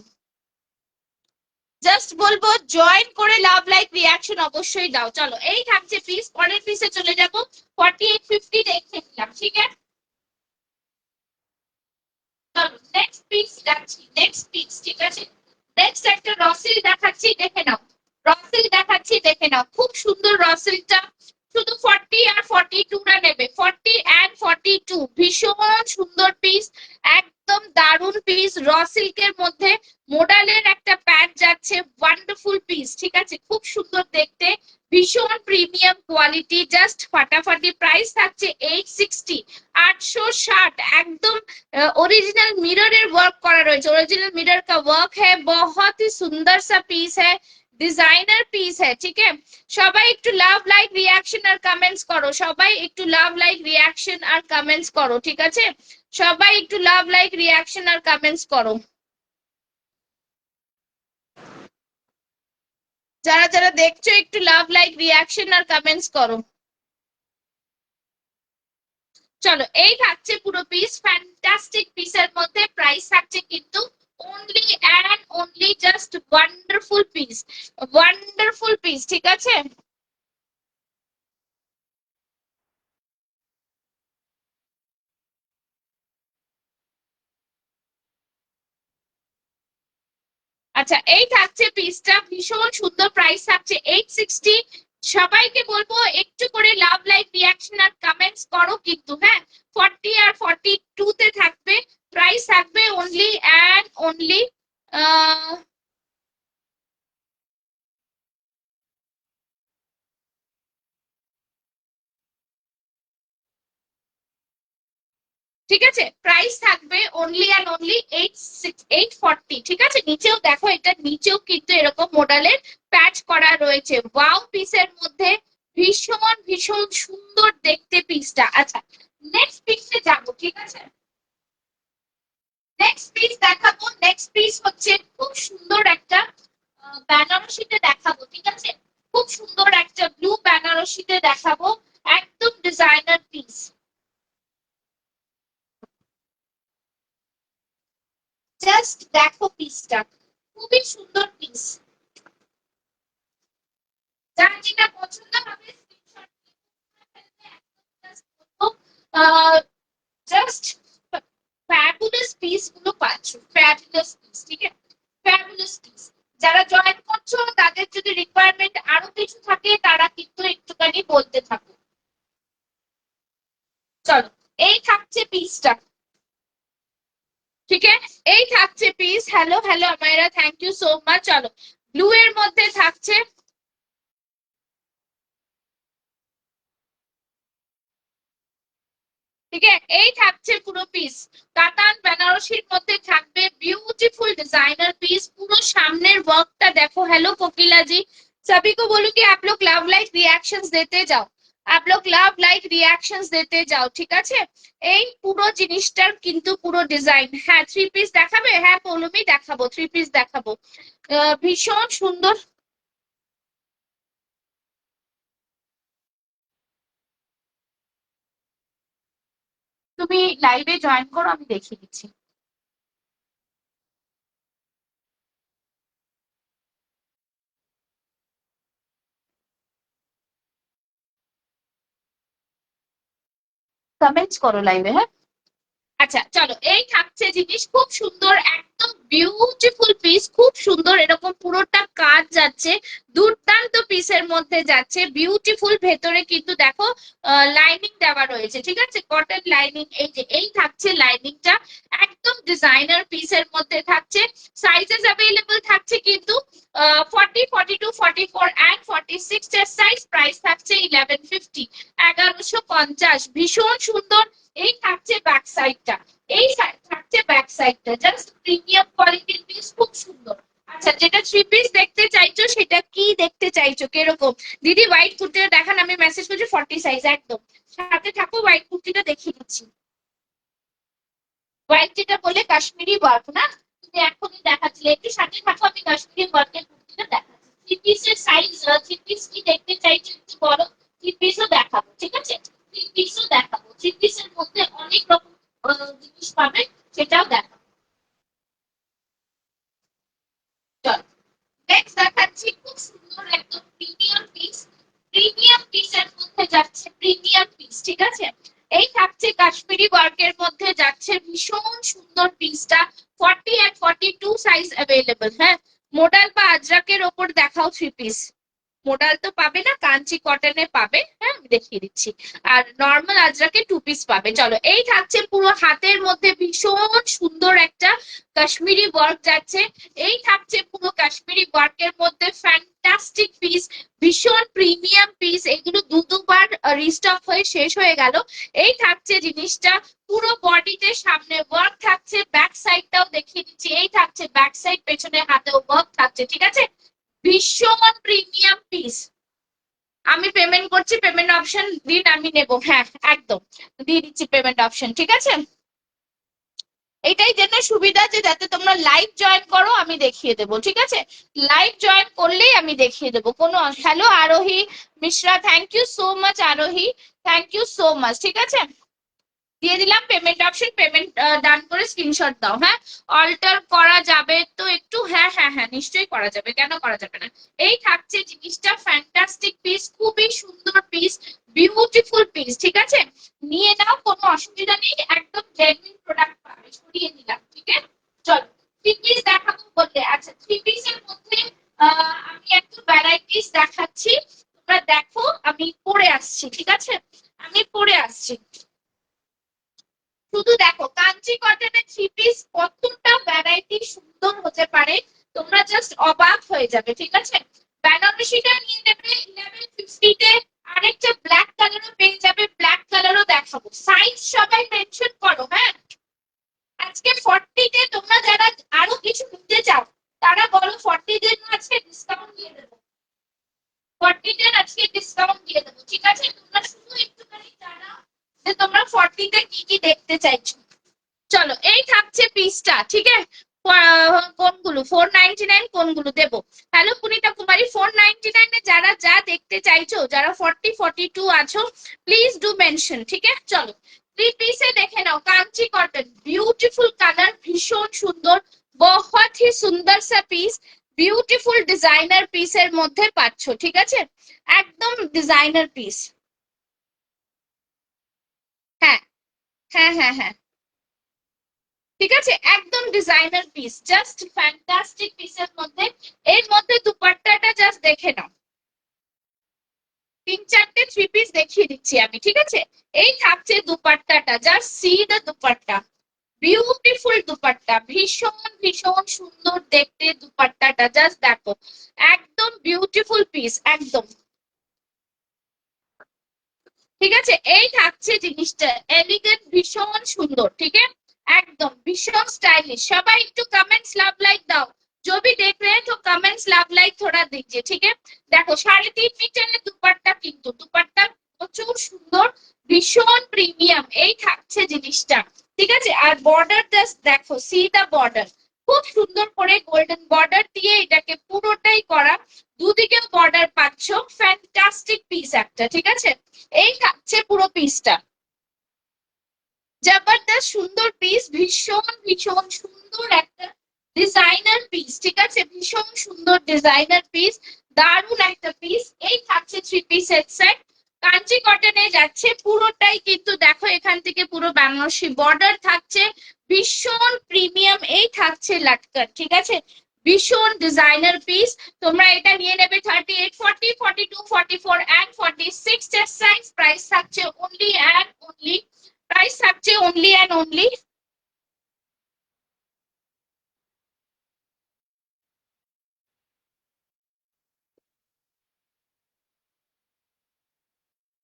জাস্ট বলবো জয়েন করে লাভ লাইক রিয়াকশন অবশ্যই দাও। চলো, এই থাকছে পিস, পরের পিসে চলে যাবো। 4850 দেখে নিলাম। ঠিক আছে, চলো নেক্সট পিস যাচ্ছি, নেক্সট পিস। ঠিক আছে, নেক্সট একটা রসিল দেখাচ্ছি, দেখে নাও। রসিল দেখাচ্ছি, দেখে নাও, খুব সুন্দর রসিলটা। শুধু 40 আর 42 রা নেবে, 40 and 42, ভীষণ সুন্দর পিস, একদম দারুন পিস। র সিল্কের মধ্যে মোডালের একটা প্যান্ট যাচ্ছে, ওয়ান্ডারফুল পিস। ঠিক আছে, খুব সুন্দর দেখতে, ভীষণ প্রিমিয়াম কোয়ালিটি, জাস্ট ফাটাফাটি। প্রাইস থাকছে 860, 860। একদম ओरिजिनल मिरर वर्क करा रही है, ओरिजिनल मिरर का वर्क है, बहुत ही सुंदर सा पीस है, ডিজাইনার পিস হ্যাঁ। ঠিক আছে, সবাই একটু লাভ লাইক রিয়াকশন আর কমেন্টস করো, সবাই একটু লাভ লাইক রিয়াকশন আর কমেন্টস করো। ঠিক আছে, সবাই একটু লাভ লাইক রিয়াকশন আর কমেন্টস করো, যারা যারা দেখছো একটু লাভ লাইক রিয়াকশন আর কমেন্টস করো। চলো, এই থাকছে পুরো পিস, ফ্যান্টাস্টিক পিসের মধ্যে। প্রাইস থাকছে কিন্তু only and only just wonderful piece, wonderful piece. ঠিক আছে, আচ্ছা এই থাকছে পিসটা, ভীষণ সুন্দর। প্রাইস থাকছে 860। সবাইকে বলবো একটু করে লাভ লাইক রিয়াকশন আর কমেন্টস করো কিন্তু, হ্যাঁ। 40 আর 42 তে থাকবে। প্রাইস থাকবে অনলি অ্যান্ড অনলি ঠিক আছে, প্রাইস থাকবে অনলি অ্যান্ড অনলি 840। ঠিক আছে, নিচেও দেখো, এটা নিচেও কিন্তু এরকম মডেলের প্যাচ করা রয়েছে, ওয়াও পিসের মধ্যে, ভীষণ ভীষণ সুন্দর দেখতে পিসটা। আচ্ছা, নেক্সট পিসে যাবো। ঠিক আছে, নেক্সট পিস দেখাবো। নেক্সট পিস হচ্ছে খুব সুন্দর একটা বেনারসিতে দেখাবো। ঠিক আছে, খুব সুন্দর একটা ব্লু বেনারসিতে দেখাবো, একদম ডিজাইনার পিস। জাস্ট দেখো পিসটা, খুবই সুন্দর পিস। যার যেটা পছন্দ হবে স্ক্রিনশট জাস্ট ফ্যাবুলাস পিস গুলো পাচ্ছ, ফ্যাবুলাস পিস। ঠিক আছে, ফ্যাবুলাস পিস। যারা জয়েন করছো তাদের যদি রিকোয়ারমেন্ট আরো কিছু থাকে তারা কিন্তু একটুখানি বলতে থাকো। চলো, এই থাকছে পিসটা। ঠিক আছে, এই থাকছে piece. Hello hello Amaira, thank you so much. চলো, ব্লু এর মধ্যে থাকছে। ঠিক আছে, এই থাকছে পুরো পিস, কাতান বেনারসির মধ্যে থাকবে, বিউটিফুল डिजाइनर पीस। পুরো সামনের ওয়ার্কটা দেখো। हेलो कोकिला जी, सभी को बोलो कि आप लोग लव लाइक रिएक्शंस देते जाओ, आप लोग लव लाइक रिएक्शंस देते যাও। ঠিক আছে, এই পুরো জিনিসটার কিন্তু পুরো ডিজাইন, হ্যাঁ 3 পিস দেখাবে, হ্যাঁ পৌলমি দেখাবো, 3 পিস দেখাবো। ভীষণ সুন্দর। তুমি লাইভে জয়েন করো, আমি দেখিয়ে দিচ্ছি। কমেন্টস করো লাইভে, হ্যাঁ। আচ্ছা চলো, এই থাকছে জিনিস খুব সুন্দর, একদম বিউটিফুল পিস, খুব সুন্দর, এরকম পুরোটা কাজ যাচ্ছে, দুর্দান্ত পিসের মধ্যে যাচ্ছে, বিউটিফুল। ভেতরে কিন্তু দেখো লাইনিং দেওয়া রয়েছে, ঠিক আছে, কটন লাইনিং। এই যে এই থাকছে লাইনিংটা, একদম ডিজাইনার পিসের মধ্যে থাকছে। সাইজেস অ্যাভেলেবল থাকছে কিন্তু 40, 42, 44 অ্যান্ড 46 এর সাইজ। প্রাইস থাকছে 1150, 1150। ভীষণ সুন্দর। এই থাকছে ব্যাক সাইডটা, এই থাকছে ব্যাক সাইডটা, জাস্ট প্রিমিয়াম কোয়ালিটির পিস, খুব সুন্দর। আচ্ছা, যেটা থ্রি পিস দেখতে চাইছো সেটা কি দেখতে চাইছো, কিরকম? দিদি হোয়াইট কুর্তিটা দেখান, আমি মেসেজ করছি 40 সাইজ, একদম সাথে থাকো, হোয়াইট কুর্তিটা দেখিয়ে দিচ্ছি। হোয়াইট যেটা বলে কাশ্মীরি ওয়ার্ক না, তুমি এখনই দেখাচ্ছিলে, একটু সাথে থাকো, আমি কাশ্মীরি ওয়ার্কের কুর্তিটা দেখাচ্ছি। থ্রি পিসের সাইজ, থ্রি পিস কি দেখতে চাইছো একটু বলো, থ্রি পিসও দেখাবো, ঠিক আছে, থ্রি পিসও দেখাবো। থ্রি পিসের মধ্যে অনেক রকম জিনিস পাবে, সেটাও দেখাবো। চল, নেক্সট দেখাচ্ছি খুব সুন্দর একদম প্রিমিয়াম পিস। প্রিমিয়াম পিসের মধ্যে যাচ্ছে, প্রিমিয়াম পিস, ঠিক আছে। এই থাকছে কাশ্মীরি ওয়ার্কের মধ্যে যাচ্ছে, ভীষণ সুন্দর পিসটা। 40 এন্ড 42 সাইজ অ্যাভেলেবল। হ্যাঁ, মোডাল বা আজরাকের ওপর দেখাও থ্রি পিস। মোডাল তো পাবে না, কাঞ্চি কটনে পাবে, হ্যাঁ আমি দেখিয়ে দিচ্ছি। আর নর্মাল আজরাকে টু পিস পাবে। চলো, এই থাকছে পুরো হাতের মধ্যে ভীষণ সুন্দর একটা কাশ্মীরি ওয়ার্ক যাচ্ছে। এই থাকছে পুরো কাশ্মীরি ওয়ার্কের মধ্যে ফ্যান্টাস্টিক পিস, ভীষণ প্রিমিয়াম পিস। এগুলো দুবার রিস্টক হয়ে শেষ হয়ে গেল। এই থাকছে জিনিসটা, পুরো বডিতে সামনে ওয়ার্ক থাকছে, ব্যাক সাইডটাও দেখিয়ে দিচ্ছি। এই থাকছে ব্যাক সাইড, পেছনে হাতেও ওয়ার্ক থাকছে, ঠিক আছে, ভীষণ প্রিমিয়াম পিস। আমি পেমেন্ট করছি, পেমেন্ট অপশন দিন, আমি নেব, হ্যাঁ একদম দিয়ে দিচ্ছি পেমেন্ট অপশন, ঠিক আছে। এটাই জন্য সুবিধা যে যাতে তোমরা লাইভ জয়েন করো, আমি দেখিয়ে দেবো, ঠিক আছে, লাইভ জয়েন করলেই আমি দেখিয়ে দেবো। কোনো hello Arohi Mishra, thank you so much Arohi, thank you so much, ঠিক আছে, দিয়ে দিলাম পেমেন্ট অপশন। পেমেন্ট ডান করে স্ক্রিনশট দাও। হ্যাঁ, অল্টার করা যাবে তো একটু? হ্যাঁ হ্যাঁ হ্যাঁ, নিশ্চয়ই করা যাবে, কেন করা যাবে না। এই থাকছে জিনিসটা, ফ্যান্টাস্টিক পিস, খুবই সুন্দর পিস, বিউটিফুল পিস, ঠিক আছে, নিয়ে নাও, কোনো অসুবিধা নেই, একদম জেনুইন প্রোডাক্ট পাবে। সরিয়ে নিলাম, ঠিক আছে। চলো, থ্রি পিস দেখাবো বললে, আচ্ছা থ্রি পিসের মধ্যে আমি একটু ভ্যারাইটিস দেখাচ্ছি, তোমরা দেখো, আমি পরে আসছি, ঠিক আছে, আমি পরে আসছি। শুধু দেখো কাঞ্চি কটনের থ্রি পিস কতটা ভ্যারাইটি সুন্দর হতে পারে, তোমরা জাস্ট অবাক হয়ে যাবে, ঠিক আছে। বেনারসিটা নিয়ে নেবে 1150 তে, আরেকটা ব্ল্যাক কালারও পেয়ে যাবে, ব্ল্যাক কালারও দেখাবো। সাইজ সবাই মেনশন করো, হ্যাঁ। আজকে 40 তে তোমরা যারা আরো কিছু নিতে চাও তারা বলো, 40 তে আজকে ডিসকাউন্ট দিয়ে দেবো, 40 তে আজকে ডিসকাউন্ট দিয়ে দেবো, ঠিক আছে। তোমরা শুধু একটুখানি জানাও যে তোমরা 40 তে কি কি দেখতে চাইছো। চলো, এই থাকছে পিসটা, ঠিক আছে। কোনগুলো 499, কোনগুলো দেবো? হ্যালো পুনিতা কুমারী, 499 এ যারা যা দেখতে চাইছো, যারা 40, 42 আছো, প্লিজ ডু মেনশন, ঠিক আছে। চলো, থ্রি পিসে দেখে নাও, কাঞ্চি কটন, বিউটিফুল কালার, ভীষণ সুন্দর, বহুত হি সুন্দর সা পিস, বিউটিফুল ডিজাইনার পিসের মধ্যে পাচ্ছ, ঠিক আছে, একদম ডিজাইনার পিস। হ্যাঁ হ্যাঁ হ্যাঁ হ্যাঁ, ঠিক আছে, একদম ডিজাইনার পিস, জাস্ট ফ্যান্টাস্টিক পিসের মধ্যে। এর মধ্যে দুপাট্টাটা জাস্ট দেখে নাও, তিন চারটে থ্রি পিস দেখিয়ে দিচ্ছি আমি, ঠিক আছে। এই থাকছে দুপাট্টাটা, just see the dupatta, beautiful dupatta, ভীষণ ভীষণ সুন্দর দেখতে দুপাট্টাটা, জাস্ট দেখো, একদম বিউটিফুল পিস, একদম, ঠিক আছে। এই থাকছে জিনিসটা, এলিগেন্ট, ভীষণ সুন্দর, ঠিক আছে, একদম ভীষণ स्टाइलिश। সবাই একটু कमेंट्स लव लाइक দাও, जो भी देख रहे हैं तो कमेंट्स लव लाइक थोड़ा दीजिए, ठीक है। দেখো 3.5 মিটারের দুপাট্টা, কিন্তু দুপাট্টা প্রচুর সুন্দর, ভীষণ প্রিমিয়াম। এই থাকছে জিনিসটা, ঠিক আছে। আর বর্ডার জাস্ট দেখো, সি দা বর্ডার, খুব সুন্দর করে গোল্ডেন বর্ডার দিয়ে এটাকে পুরোটাই করা, দুদিকেও বর্ডার পাচ্ছ, ফ্যান্টাস্টিক পিস একটা, ঠিক আছে। এই থাকছে পুরো পিসটা, জবরদস্ত সুন্দর পিস, ভীষণ ভীষণ সুন্দর একটা ডিজাইনার পিস, ঠিক আছে, ভীষণ সুন্দর ডিজাইনার পিস, দারুণ একটা পিস। এই থাকছে থ্রি পিসের সেট, কাঞ্চি কটনে যাচ্ছে পুরোটাই, কিন্তু দেখো এখান থেকে পুরো বেনারসি বর্ডার থাকছে, ভীষণ প্রিমিয়াম এই থাকছে লাটকান, ঠিক আছে, ভীষণ ডিজাইনার পিস। তোমরা এটা নিয়ে নেবে 38, 40, 42, 44 and 46 চেস্ট সাইজ। প্রাইস থাকছে অনলি অ্যান্ড অনলি, প্রাইস থাকছে অনলি অ্যান্ড অনলি,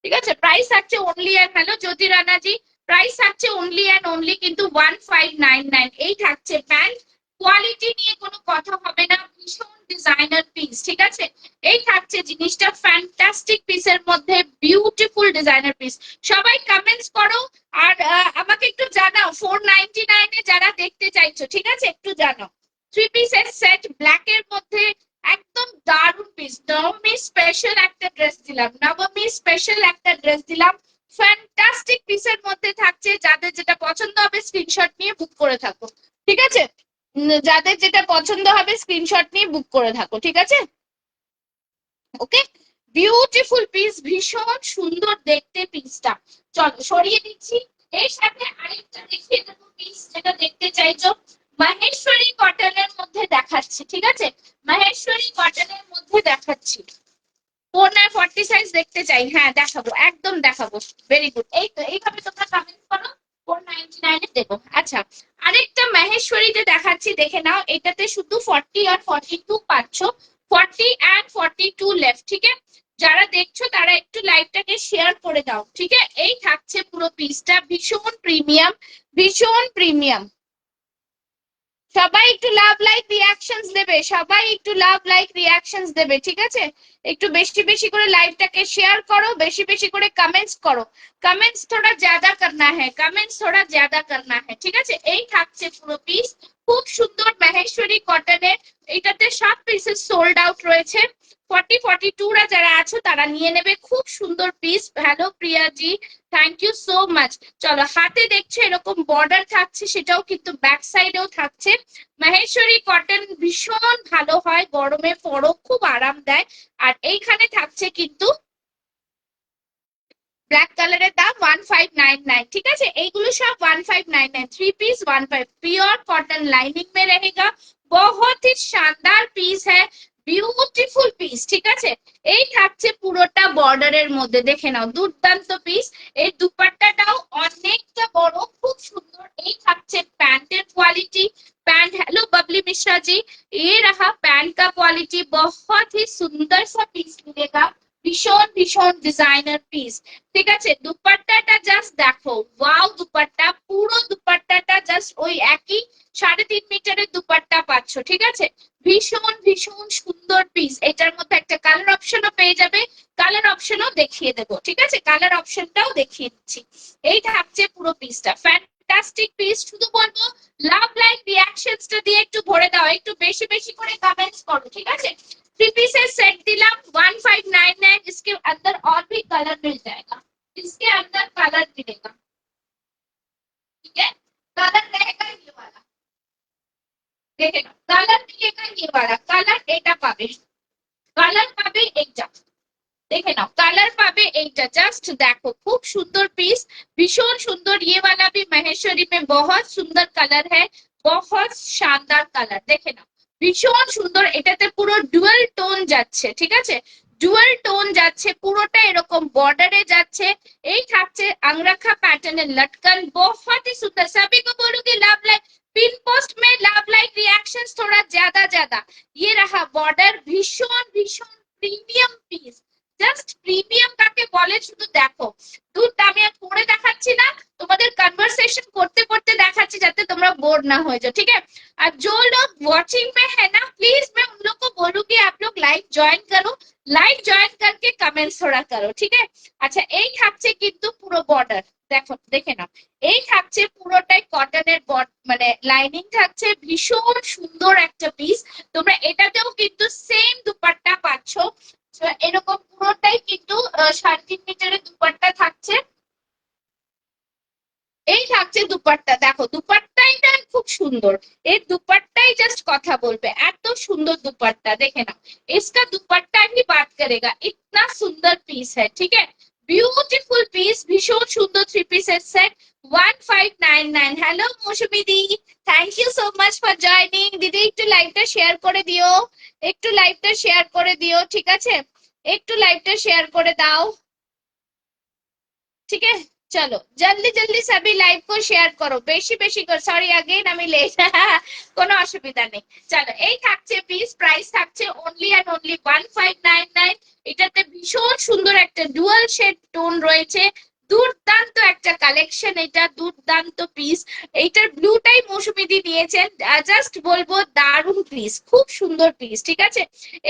ঠিক আছে, প্রাইস থাকছে only and, hello Jyoti Ranaji, price থাকছে অনলি অ্যান্ড অনলি কিন্তু 1599। এই থাকছে প্যান্ট, কোয়ালিটি নিয়ে কোনো কথা হবে না, ভীষণ ডিজাইনার পিস, ঠিক আছে, এই থাকছে জিনিসটা ফ্যান্টাস্টিক পিসের মধ্যে, বিউটিফুল ডিজাইনার পিস। সবাই কমেন্টস করো আর আমাকে একটু জানাও 499 এ যারা দেখতে চাইছো, ঠিক আছে, একটু জানাও। থ্রি পিসের সেট ব্ল্যাক এর মধ্যে একদম দারুণ পিস। নবমী স্পেশাল একটা ড্রেস দিলাম, নবমী স্পেশাল একটা ড্রেস দিলাম, ফ্যান্টাস্টিক পিসের মধ্যে থাকছে। যাদের যেটা পছন্দ হবে স্ক্রিনশট নিয়ে বুক করে থাকো, ঠিক আছে, যাদের যেটা পছন্দ হবে স্ক্রিনশট নিয়ে বুক করে থাকো, ঠিক আছে, ওকে। বিউটিফুল পিস, ভীষণ সুন্দর দেখতে পিসটা। চলো সরিয়ে দিচ্ছি, এর সাথে আরেকটা দেখিয়ে দেবো পিস যেটা দেখতে চাইছো, মাহেশ্বরী কটনের মধ্যে দেখাচ্ছি, ঠিক আছে, মাহেশ্বরী কটনের মধ্যে দেখাচ্ছি। 4/40 সাইজ দেখতে চাই, হ্যাঁ দেখাবো, একদম দেখাবো, ভেরি গুড, এই তো এইভাবে তোমরা কমেন্ট করো, 499 এ দেবো। আচ্ছা, আরেকটা মাহেশ্বরীতে দেখাচ্ছি, দেখে নাও, এটাতে শুধু 40 আর 42 পাচ্ছ, 40 and 42 লেফট, ঠিক আছে, যারা দেখছো তারা একটু লাইভটাকে শেয়ার করে দাও, ঠিক আছে। এই থাকছে পুরো পিসটা, ভীষণ প্রিমিয়াম, ভীষণ প্রিমিয়াম। সবাই একটু লাভ লাইক রিয়াকশনস দেবে, সবাই একটু লাভ লাইক রিয়াকশনস দেবে, ঠিক আছে, একটু বেশি বেশি করে লাইভটাকে শেয়ার করো, বেশি বেশি করে কমেন্টস করো, কমেন্টস থোড়া জ্যাদা করনা হ্যায়, কমেন্টস থোড়া জ্যাদা করনা হ্যায়, ঠিক আছে। এই থাকছে পুরো পিস, খুব সুন্দর মাহেশ্বরী কটনের, এটাতে সব পিসেস সোল্ড আউট রয়েছে। 40, 42 রা যারা আছো তারা নিয়ে নেবে, খুব সুন্দর piece. Hello Priya ji, thank you so much. চলো, হাতে দেখছো এরকম বর্ডার থাকছে, সেটাও কিন্তু ব্যাক সাইডেও থাকছে। মাহেশ্বরী কটন ভীষণ ভালো হয়, গরমে পরো, খুব আরাম দেয়। আর এইখানে থাকছে কিন্তু ব্ল্যাক কালারের দাম 1599, ঠিক আছে, এইগুলো সব 1599, থ্রি পিस 15, प्योर कॉटन लाइनिंग में रहेगा, बहुत ही शानदार পিস है, বিউটিফুল পিস, ঠিক আছে। এই থাকছে পুরোটা বর্ডারের মধ্যে, দেখে নাও, দুর্দান্ত পিস। এই দুপাট্টাটাও অনেকটা বড়, খুব সুন্দর। এই থাকছে প্যান্টের quality, pant, hello Babli Mishra ji, ये रहा पैंट का क्वालिटी, बहुत ही सुंदर सा पीस मिलेगा, ভীষণ ভীষণ ডিজাইনার পিস, ঠিক আছে। দুপাট্টাটা জাস্ট দেখো, ওয়াও দুপাট্টা, পুরো দুপাট্টাটা জাস্ট ওই একই 3.5 মিটারের দুপাট্টা পাচ্ছ, ঠিক আছে, ভীষণ ভীষণ সুন্দর পিস। এটার মধ্যে একটা কালার অপশনও পেয়ে যাবে, কালার অপশনও দেখিয়ে দেবো, ঠিক আছে, কালার অপশনটাও দেখিয়ে দিচ্ছি। এই থাকছে পুরো পিসটা, ফ্যান্টাস্টিক পিস। শুধু বলবো লাভ লাইক রিয়াকশনসটা দিয়ে একটু ভরে দাও, একটু বেশি বেশি করে কমেন্টস করো, ঠিক আছে। थ्री पीसेस सेट दिला 1599, इसके अंदर और भी कलर मिल जाएगा, इसके अंदर कलर मिलेगा, ठीक है, कलर रहेगा ये वाला, देखे ना, कलर मिलेगा ये वाला, कलर এটা পাবে, কালার পাবে এইটা, দেখে নাও, কালার পাবে এইটা, জাস্ট দেখো, খুব সুন্দর পিস, ভীষণ সুন্দর। ये वाला भी महेश्वरी में बहुत सुंदर कलर है, बहुत शानदार कलर, দেখে নাও, ভীষণ সুন্দর। এটাতে পুরো ডুয়াল টোন যাচ্ছে, ঠিক আছে, ডুয়াল টোন যাচ্ছে, পুরোটা এরকম বর্ডারে যাচ্ছে। এই থাকছে अंगरखा पैटर्न लटकन, बहुत ही सुंदर। सभी को बोलूंगी लव लाइक, पिन पोस्ट में लव लाइक रिएक्शंस थोड़ा ज्यादा ज्यादा। ये रहा बॉर्डर, भीषण भीषण प्रीमियम पीस, জাস্ট প্রিমিয়াম কাকে বলে শুধু দেখো। দুধ আমি আর পড়ে দেখাচ্ছি না, তোমাদের কনভারসেশন করতে করতে দেখাচ্ছি যাতে তোমরা बोर ना हो जाओ, ठीक है। और जो लोग वॉचिंग में है ना, प्लीज मैं उन लोग को बोलूंगी आप लोग लाइव ज्वाइन करो, लाइव ज्वाइन करके कमेंट्स थोड़ा करो, ठीक है। আচ্ছা, এই থাকছে কিন্তু পুরো বর্ডার, দেখো, দেখে নাও, এই থাকছে পুরোটাই কটনের মানে লাইনিং থাকছে, ভীষণ সুন্দর একটা পিস। তোমরা এটাতেও কিন্তু সেম দুপাট্টা পাচ্ছ, এরকম পুরোটাই কিন্তু 3.5 মিটারের দুপাট্টা থাকছে। এই থাকছে দুপাট্টা, দেখো দুপাট্টাটা খুব সুন্দর, এই দুপাট্টাই জাস্ট কথা বলবে, এত সুন্দর দুপাট্টা, দেখে নাও, इसका दुपट्टा ही बात करेगा, इतना सुंदर पीस है, ठीक है, বিউটিফুল পিস, ভীষণ সুন্দর 3 পিসের সেট 1599। হ্যালো মৌসুমি দি, thank you so much for joining. দিদি একটু লাইভটা শেয়ার করে দিও, একটু লাইভটা শেয়ার করে দিও, ঠিক আছে? একটু লাইভটা শেয়ার করে দাও, ठीक है? चलो जल्दी जल्दी सभी लाइव को शेयर करो, বেশি বেশি করে। সরি अगेन আমি লেট, কোনো অসুবিধা নেই। চলো এই থাকছে পিস, প্রাইস থাকছে অনলি এন্ড অনলি 1599। এটাতে ভীষণ সুন্দর একটা ডুয়াল শেড টোন রয়েছে, দুর্দান্ত একটা কালেকশন, এটা দুর্দান্ত পিস। এইটার ব্লুটাই মৌসুমীদি নিয়েছেন, জাস্ট বলবো দারুণ পিস, খুব সুন্দর পিস, ঠিক আছে?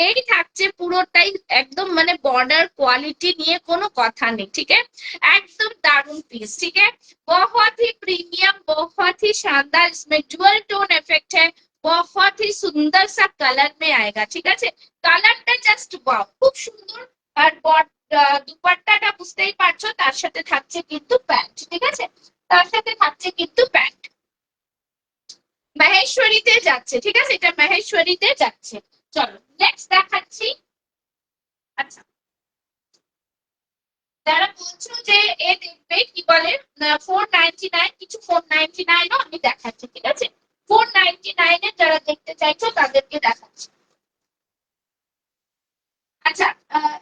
এই থাকছে পুরোটাই একদম মানে বর্ডার কোয়ালিটি নিয়ে কোনো কথা নেই, ঠিক আছে? एकदम दारुण पीस, ठीक है? बहुत ही प्रीमियम, बहुत ही शानदार, इसमें डुअल टोन इफेक्ट है, बहुत ही सुंदर सा कलर में आएगा, ठीक है? কালারটা জাস্ট ওয়াও, খুব সুন্দর। আর দুপাট্টাটা বুঝতেই পারছো, তার সাথে থাকছে কিন্তু প্যান্ট, ঠিক আছে? তার সাথে থাকছে কিন্তু প্যান্ট। মহেশ্বরীতে যাচ্ছে, ঠিক আছে? এটা মহেশ্বরীতে যাচ্ছে। চলো নেক্সট দেখাচ্ছি। আচ্ছা, যারা বলছো যে এ দেখবে কি বলে 499, কিছু 499ও আমি দেখাচ্ছি, ঠিক আছে? 499 এ যারা দেখতে চাইছো তাদেরকে দেখাচ্ছি। আচ্ছা,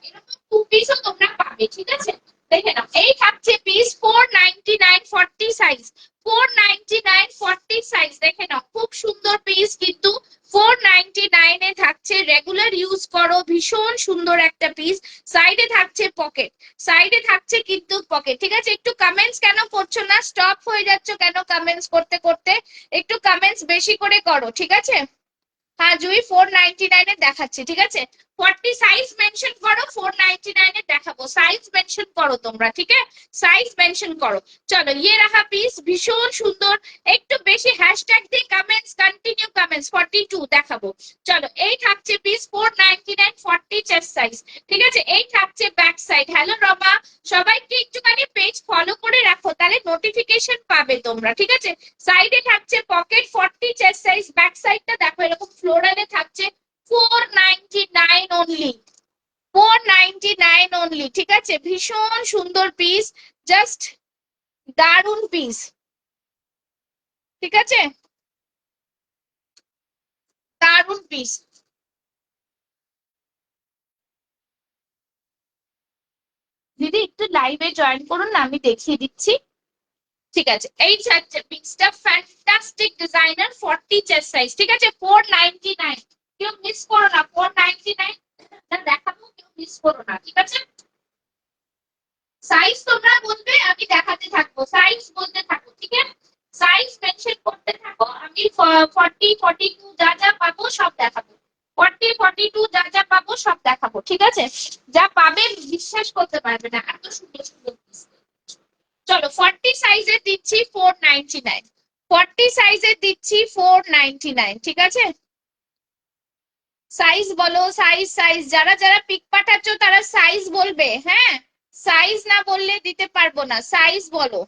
এরকম 2 পিসও তোমরা পাবে, ঠিক আছে? দেখে নাও, এই থাকছে পিস 499 40 সাইজ, 499 40 সাইজ, দেখে নাও খুব সুন্দর পিস কিন্তু 499 এ থাকছে। রেগুলার ইউজ করো, ভীষণ সুন্দর একটা পিস। সাইডে থাকছে পকেট, সাইডে থাকছে কিন্তু পকেট, ঠিক আছে? একটু কমেন্টস কেন করছো না, স্টপ হয়ে যাচ্ছ কেন কমেন্টস করতে করতে? একটু কমেন্টস বেশি করে করো, ঠিক আছে? হ্যাঁ জুই 499 এ দেখাচ্ছি, ঠিক আছে? 40 সাইজ মেনশন করো, 499 এ দেখাবো। সাইজ মেনশন করো তোমরা, ঠিক আছে? সাইজ মেনশন করো। চলো ইয়ে রাখা পিস, ভীষণ সুন্দর। একটু বেশি হ্যাশট্যাগ দিয়ে কমেন্টস, কন্টিনিউ কমেন্টস। 42 দেখাবো। চলো এই থাকছে পিস 499 40 চেস্ট সাইজ, ঠিক আছে? এই থাকছে ব্যাক সাইড। হ্যালো রমা, সবাইকে একটুখানি পেজ ফলো করে রাখো, তাহলে নোটিফিকেশন পাবে তোমরা, ঠিক আছে? সাইডে থাকছে পকেট, 40 চেস্ট সাইজ। ব্যাক সাইডটা দেখো এরকম ফ্লোরালে থাকছে, 499 অনলি, 499 অনলি, ঠিক আছে? ভীষণ সুন্দর পিস, জাস্ট দারুন পিস, ঠিক আছে? দারুন পিস। দিদি একটু লাইভে জয়েন করুন না, আমি দেখিয়ে দিচ্ছি, ঠিক আছে? এই হচ্ছে পিসটা, ফ্যান্টাস্টিক ডিজাইনার, 40 চেস্ট সাইজ, ঠিক আছে? 499, কেউ মিস করো না। 499 দেখাবো, কেউ মিস করো না, ঠিক আছে? সাইজ তোমরা বলবে, আমি দেখাতে থাকবো, সাইজ বলতে থাকো, ঠিক আছে? সাইজ মেনশন করতে থাকো, আমি 40 42 যা যা পাবো সব দেখাবো। 40 42 যা যা পাবো সব দেখাবো, ঠিক আছে? যা পাবে বিশ্বাস করতে পারবে না, এত সুন্দর সুন্দর piece। চলো 40 সাইজের দিচ্ছি 499, 40 সাইজের দিচ্ছি 499, ঠিক আছে? সাইজ বলো, সাইজ সাইজ, যারা যারা পিক পাঠাচ্ছ তারা সাইজ বলবে, হ্যাঁ? সাইজ না বললে দিতে পারবো না, সাইজ বলো,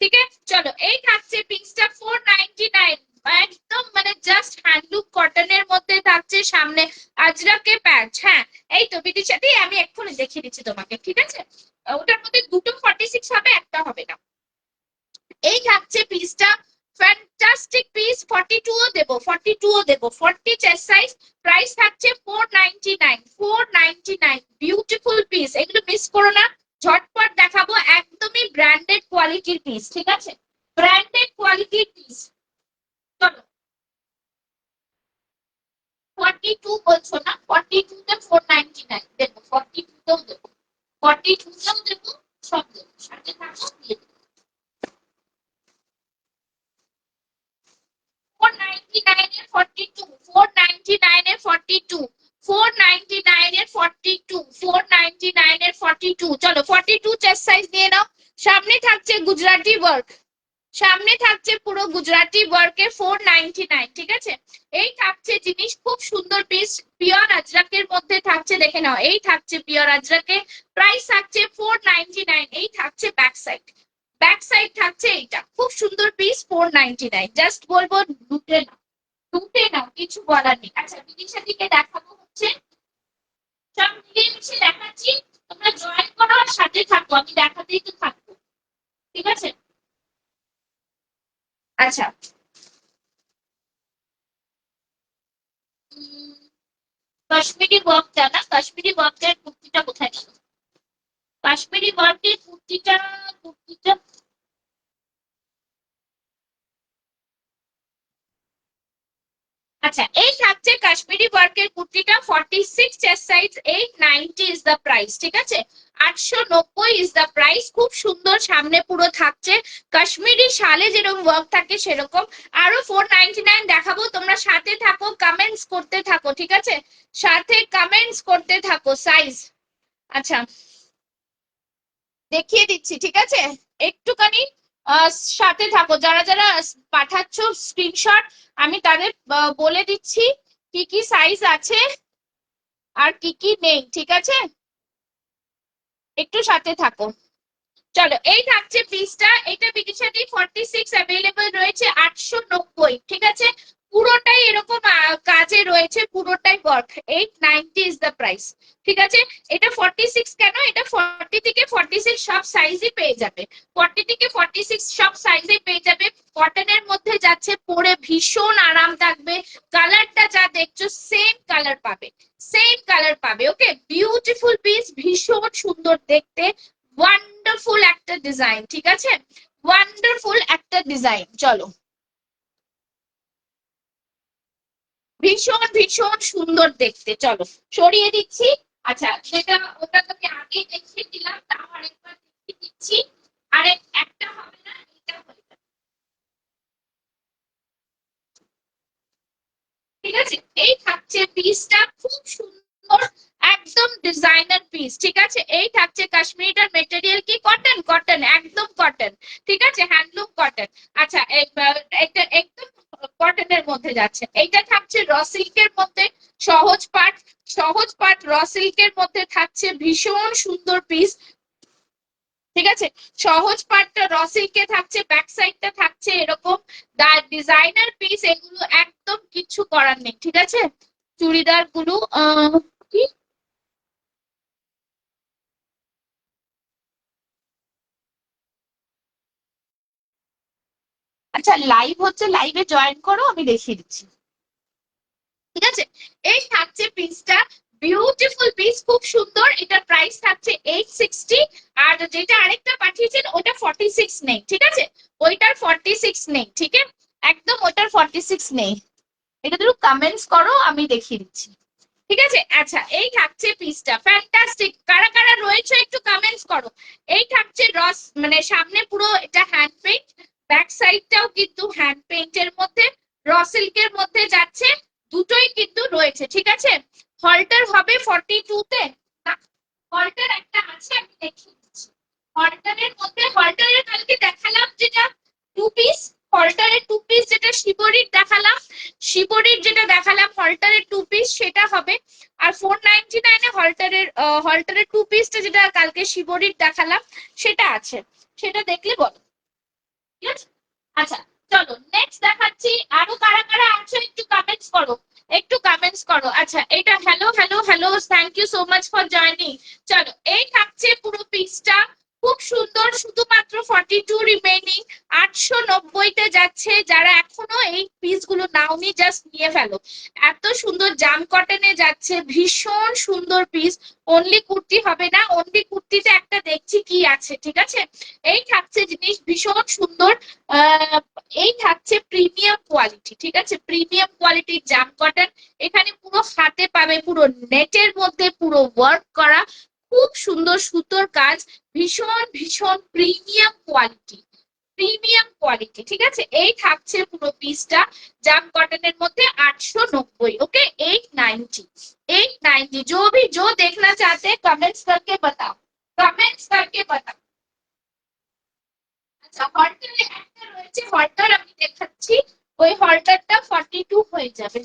ঠিক আছে? চলো এই থাকছে পিসটা 499, একদম মানে জাস্ট হ্যান্ডলুম কটনের মধ্যে থাকছে, সামনে আজরাকে প্যাচ। হ্যাঁ এই তো বিদিশা দি, আমি এক্ষুনি দেখিয়ে দিচ্ছি তোমাকে, ঠিক আছে? ওটার মধ্যে দুটো 46 হবে, একটা হবে না। এই থাকছে পিসটা, ফ্যান্টাস্টিক পিস। 42 ও দেবো, 42 ও দেবো, 40 চেস্ট সাইজ। প্রাইস থাকছে 499, 499, বিউটিফুল পিস, এগুলো মিস করো না। ঝটপট দেখাবো, একদমই ব্র্যান্ডেড কোয়ালিটির পিস, ঠিক আছে? ব্র্যান্ডেড কোয়ালিটির পিস। চলো 42 বলছো না, 42 তে 499 দেবো, 42 তেও দেবো, 42 তেও দেবো, সব দেবো, সাথে থাকো দিয়ে দেবো। 499 এর 42, 499 এর 42, 499 এর 42, 499 এর 42। চলো 42 চেস্ট সাইজ নিয়ে নাও। সামনে থাকছে গুজরাটি ওয়ার্ক, সামনে থাকছে পুরো গুজরাটি ওয়ার্কের 499, ঠিক আছে? এই থাকছে জিনিস, খুব সুন্দর পিস, পিওর আজরাকের মধ্যে থাকছে, দেখে নাও। এই থাকছে পিওর আজরাকে, প্রাইস থাকছে 499। এই থাকছে ব্যাক সাইড, ব্যাক সাইড থাকছে এইটা, খুব সুন্দর পিস, 499। জাস্ট বলবো লুটে নাও, লুটে নাও, কিছু বলার নেই। আচ্ছা বিদিশা দিকে দেখাবো হচ্ছে, সব মিলিয়ে মিশিয়ে দেখাচ্ছি, তোমরা জয়েন করো আর ওয়ার্কটা না, কাশ্মীরি ওয়ার্কের কুর্তিটা কোথায় গেল? কাশ্মীরি ওয়ার্কের কুর্তিটা, কুর্তিটা আচ্ছা, এই থাকছে কাশ্মীরি ওয়ার্কের কুর্তিটা 46 chest size, 890 is the price. ঠিক আছে, 890 ইজ দ্য প্রাইস। খুব সুন্দর, সামনে পুরো থাকছে কাশ্মীরি শালে যেরকম ওয়ার্ক থাকে সেরকম। আরো 499 দেখাবো, তোমরা সাথে থাকো, কমেন্টস করতে থাকো। ঠিক আছে, সাথে কমেন্টস করতে থাকো। সাইজ আচ্ছা দেখিয়ে দিচ্ছি, ঠিক আছে, একটুখানি সাথে থাকো। যারা যারা পাঠাচ্ছ স্ক্রিনশট, আমি তাদের বলে দিচ্ছি কি কি সাইজ আছে আর কি কি নেই। ঠিক আছে, একটু সাথে থাকো। চলো, এই থাকছে পিসটা, এটা বিকিশাদি 46 অ্যাভেলেবল রয়েছে 890। ঠিক আছে, পুরোটাই এরকম কাজে রয়েছে, পুরোটাই ওয়ার্ক। 890 is the price. ঠিক আছে, এটা 46 কেন, এটা 40 থেকে 46 সব সাইজই পেয়ে যাবে। 40 থেকে 46 সব সাইজে পেয়ে যাবে। কটনের মধ্যে যাচ্ছে, পরে ভীষণ আরাম থাকবে। কালারটা যা দেখছো সেম কালার পাবে, সেম কালার পাবে। ওকে, বিউটিফুল পিস, ভীষণ সুন্দর দেখতে, ওয়ান্ডারফুল একটা ডিজাইন। ঠিক আছে, ওয়ান্ডারফুল একটা ডিজাইন। চলো, ভীষণ ভীষণ সুন্দর দেখতে। চলো সরিয়ে দিচ্ছি। আচ্ছা, সেটা ওটা তোকে আগে দেখিয়ে দিলাম, তাও আরেকবার দেখিয়ে দিচ্ছি। আরেক একটা হবে না, এটা হয়ে যাবে। ঠিক আছে, এই থাকছে পিসটা, খুব সুন্দর, একদম ডিজাইনার পিস। ঠিক আছে, এই থাকছে কাশ্মীরটার মেটেরিয়াল কি, কটন, কটন, একদম কটন। ঠিক আছে, হ্যান্ডলুম কটন। আচ্ছা, এটা একদম কটনের মধ্যে যাচ্ছে। এইটা থাকছে র সিল্কের মধ্যে, সহজ পাট, সহজ পাট র সিল্কের মধ্যে থাকছে, ভীষণ সুন্দর পিস। ঠিক আছে, সহজ পাটটা র সিল্কে থাকছে, ব্যাক সাইডটা থাকছে এরকম ডিজাইনার পিস। এগুলো একদম কিছু করার নেই। ঠিক আছে, চুড়িদার গুলো কি, আচ্ছা লাইভ হচ্ছে, লাইভে জয়েন করো, আমি দেখিয়ে দিচ্ছি। ঠিক আছে, এই থাকছে পিসটা, বিউটিফুল পিস, খুব সুন্দর। এটার প্রাইস থাকছে 860। আর যেটা আরেকটা পাঠিয়েছেন ওটা 46 নেই। ঠিক আছে, ওইটার 46 নেই। ঠিক আছে, একদম ওটার 46 নেই। এটা তুমি কমেন্টস করো, আমি দেখিয়ে দিচ্ছি। ঠিক আছে, আচ্ছা, এই থাকছে পিসটা, ফ্যান্টাস্টিক। কারা কারা রয়েছে একটু কমেন্টস করো। এই থাকছে রস, মানে সামনে পুরো এটা হ্যান্ড পেইন্ট, ব্যাক সাইডটাও কিন্তু হ্যান্ড পেইন্টের মধ্যে, র সিল্কের মধ্যে যাচ্ছে, দুটোই কিন্তু রয়েছে। ঠিক আছে, হলটার হবে 42 তে না, হলটার একটা আছে, আমি দেখিয়ে দিচ্ছি। হলটারের মধ্যে, হলটারের কালকে দেখালাম যেটা টু পিস, হলটারের টু পিস যেটা শিবরির দেখালাম, শিবরির যেটা দেখালাম হলটারের টু পিস, সেটা হবে। আর 499 হলটারের হলটারের টু পিসটা যেটা কালকে শিবরির দেখালাম সেটা আছে, সেটা দেখলে বলো। ঠিক আছে, আচ্ছা চলো নেক্সট দেখাচ্ছি। আরো কারা কারা আছো একটু কমেন্টস করো, একটু কমেন্টস করো। আচ্ছা, এটা hello hello hello, thank you so much for joining. চলো, এই থাকছে পুরো পিসটা, খুব সুন্দর, শুধুমাত্র 42 রিমেইনিং, 890 তে যাচ্ছে। যারা এখনো এই পিস গুলো নাওনি, জাস্ট নিয়ে ফেলো। এত সুন্দর জাম কটনে যাচ্ছে, ভীষণ সুন্দর পিস। অনলি কুর্তি হবে না, অনলি কুর্তিতে একটা দেখছি কি আছে। ঠিক আছে, এই থাকছে জিনিস, ভীষণ সুন্দর। আহ এই থাকছে প্রিমিয়াম কোয়ালিটি। ঠিক আছে, প্রিমিয়াম কোয়ালিটির জাম কটন। এখানে পুরো হাতে পাবে, পুরো নেটের মধ্যে পুরো ওয়ার্ক করা, খুব সুন্দর সুতোর কাজ, ভীষণ ভীষণ প্রিমিয়াম কোয়ালিটি, প্রিমিয়াম কোয়ালিটি। ঠিক আছে, এই থাকছে পুরো পিসটা, জাম কটনের মধ্যে 890। ओके 890, 890। जो देखना चाहते हैं कमेंट्स करके बताओ, कमेंट्स करके बताओ। আচ্ছা, হলটারে একটা রয়েছে, হলটার আমি দেখাচ্ছি, ওই হলটারটা 42 হয়ে যাবে।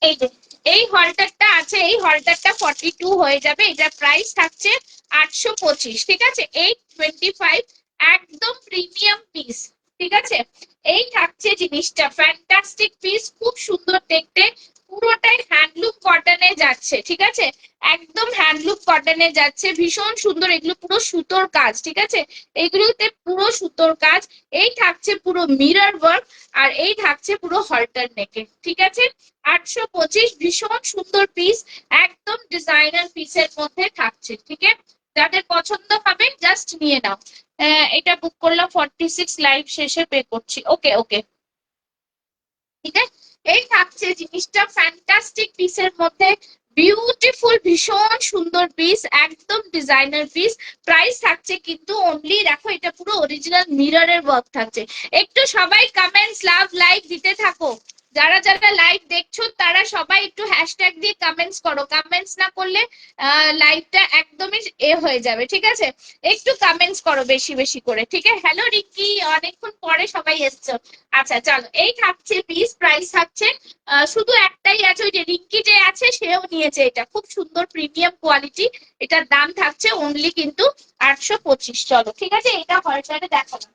এই যে এই হলটারটা আছে, এই হলটারটা 42 হয়ে যাবে। এটা প্রাইস থাকছে 825। ঠিক আছে, 825, একদম প্রিমিয়াম পিস। ঠিক আছে, এই থাকছে জিনিসটা, ফ্যান্টাস্টিক পিস, খুব সুন্দর দেখতে, পুরোটাই হ্যান্ডলুম কটনে যাচ্ছে, ঠিক আছে? একদম হ্যান্ডলুম কটনে যাচ্ছে, ভীষণ সুন্দর। এগুলো পুরো সুতোর কাজ, ঠিক আছে? এগুলোতে পুরো সুতোর কাজ। এই থাকছে পুরো মিরর ওয়ার্ক, আর এই থাকছে পুরো হল্টার নেকে, ঠিক আছে? 825, ভীষণ সুন্দর পিস, একদম ডিজাইনার পিসের মধ্যে থাকছে, ঠিক আছে? যাদের পছন্দ হবে জাস্ট নিয়ে নাও। এটা বুক করলাম, 46 লাইভ শেষে পে করছি। ওকে ওকে, ঠিক আছে? এই থাকছে জিনিসটা ফ্যান্টাস্টিক পিসের মধ্যে, বিউটিফুল, ভীষণ সুন্দর পিস, একদম ডিজাইনার পিস। প্রাইস থাকছে কিন্তু অনলি, দেখো এটা পুরো অরিজিনাল মিররের ওয়ার্ক থাকছে। একটু সবাই কমেন্টস লাভ লাইক দিতে থাকো। যারা যারা লাইভ দেখছো তারা সবাই একটু হ্যাশট্যাগ দিয়ে কমেন্টস করো, কমেন্টস না করলে লাইভটা একদমই হয়ে যাবে, ঠিক আছে? একটু কমেন্টস করো বেশি বেশি করে, ঠিক আছে? হ্যালো রিকি, অনেকক্ষণ পরে সবাই এসছো। আচ্ছা চলো, এই থাকছে পিস, প্রাইস থাকছে শুধু একটাই আছে, ওই যে রিঙ্কি যে আছে সেও নিয়েছে, এটা খুব সুন্দর প্রিমিয়াম কোয়ালিটি। এটার দাম থাকছে অনলি কিন্তু 825। চলো ঠিক আছে, এটা হলচারে দেখালাম।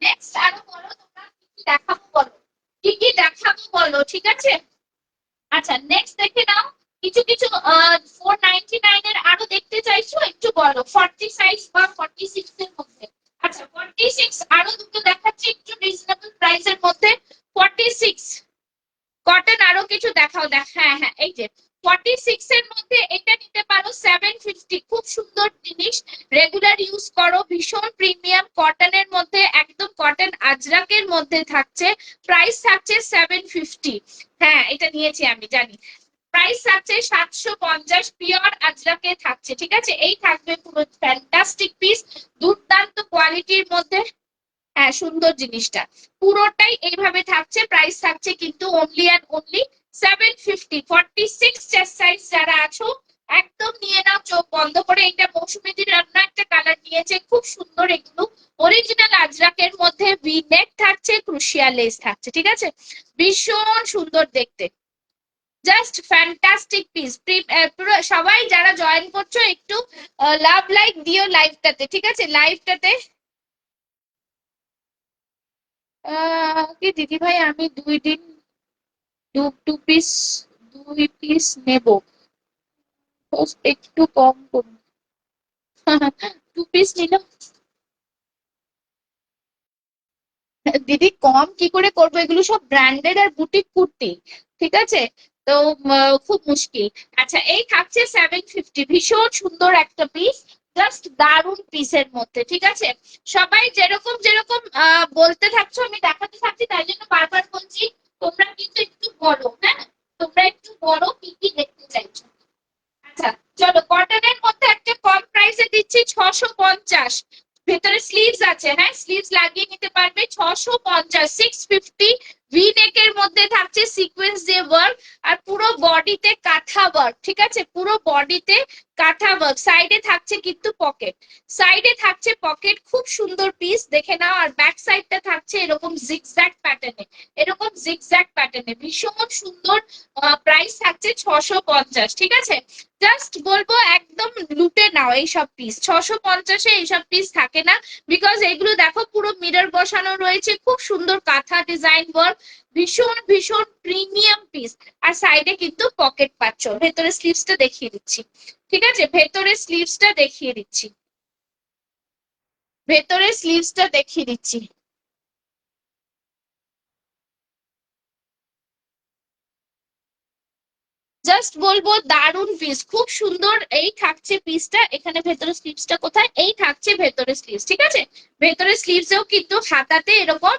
নেক্সট আরো বলো তোমরা কি কি দেখাবো, বলো কি কি দেখাবো বলো, ঠিক আছে? আচ্ছা নেক্সট দেখে নাও। কিছু কিছু 499 এর আরো দেখতে চাইছো, একটু বলো 40 সাইজ বা 46 এর মধ্যে। আচ্ছা 46 আরো দুটো দেখাচ্ছি একটু রিজনেবল প্রাইসের মধ্যে। 46 কটন আরো কিছু দেখাও, হ্যাঁ হ্যাঁ, এই যে 46 এর মধ্যে এটা নিতে পারো 750, খুব সুন্দর জিনিস, রেগুলার ইউজ করো, ভীষণ প্রিমিয়াম কটনের মধ্যে, একদম কটন আজরাকের মধ্যে থাকছে। প্রাইস থাকছে 750। হ্যাঁ এটা নিয়েছি আমি জানি। প্রাইস থাকছে 750, পিওর আজরাকে থাকছে, ঠিক আছে? এই থাকবে পুরো ফ্যান্টাস্টিক পিস, দুর্দান্ত কোয়ালিটির মধ্যে। হ্যাঁ সুন্দর জিনিসটা, পুরোটাই এইভাবে থাকছে। প্রাইস থাকছে কিন্তু only and only 750। 46 chest size যারা আছো একদম নিয়ে নাও চোখ বন্ধ করে। এটা মৌসুমীদের রান্না একটা কালার নিয়েছে, খুব সুন্দর। এগুলো অরিজিনাল আজরাকের মধ্যে, ভি নেক থাকছে, ক্রুশিয়া লেস থাকছে, ঠিক আছে? ভীষণ সুন্দর দেখতে, জাস্ট ফ্যান্টাস্টিক পিস। পুরো সবাই যারা জয়েন করছো একটু লাভ লাইক দিও লাইভটাতে, ঠিক আছে? লাইভটাতে কি দিদি ভাই, আমি 2 দিন দু টু পিস 2 পিস নেব, তো একটু কম করুন। 2 পিস নিলাম দিদি, কম কি করে করবো? এগুলো সব ব্র্যান্ডেড আর বুটিক কুর্তি, ঠিক আছে? তো খুব মুশকিল। আচ্ছা এই থাকছে 750, ভীষণ সুন্দর একটা পিস, জাস্ট দারুন পিসের মধ্যে, ঠিক আছে? সবাই যেরকম যেরকম বলতে থাকছো আমি দেখাতে থাকছি, তাই জন্য বারবার বলছি তোমরা কিন্তু একটু বলো, হ্যাঁ তোমরা একটু বলো কি কি দেখতে চাইছো। আচ্ছা চলো, কটনের মধ্যে একটা কম প্রাইসে দিচ্ছি 650, ভেতরে স্লিভস আছে, হ্যাঁ স্লিভস লাগিয়ে নিতে পারবে। 650, 650, ভি নেকের মধ্যে থাকছে সিকোয়েন্স দিয়ে ওয়ার্ক, আর পুরো বডিতে কাঁথা ওয়ার্ক, ঠিক আছে? পুরো বডিতে কাঁথা ওয়ার্ক, সাইডে থাকছে কিন্তু পকেট, সাইডে থাকছে পকেট, খুব সুন্দর পিস, দেখে নাও। আর ব্যাক সাইডটা থাকছে এরকম জিগজ্যাগ প্যাটার্নে, এরকম জিগজ্যাগ প্যাটার্নে, ভীষণ সুন্দর। প্রাইস থাকছে 650, ঠিক আছে? জাস্ট বলবো একদম লুটে নাও এইসব পিস, 650-এ এইসব পিস থাকে না। বিকজ এগুলো দেখো পুরো মিরর বসানো রয়েছে, খুব সুন্দর কাঁথা ডিজাইন ওয়ার্ক, ভীষণ ভীষণ প্রিমিয়াম পিস। আর সাইডে কিন্তু পকেট পাচ্ছ, ভেতরে স্লিভসটা দেখিয়ে দিচ্ছি, ঠিক আছে? ভেতরে স্লিভসটা দেখিয়ে দিচ্ছি, ভেতরে স্লিভসটা দেখিয়ে দিচ্ছি। জাস্ট বলবো দারুন পিস, খুব সুন্দর। এই থাকছে পিসটা, এখানে ভেতরে স্লিভসটা কোথায়, এই থাকছে ভেতরে স্লিভস, ঠিক আছে? ভেতরে স্লিভসেও কিন্তু হাতাতে এরকম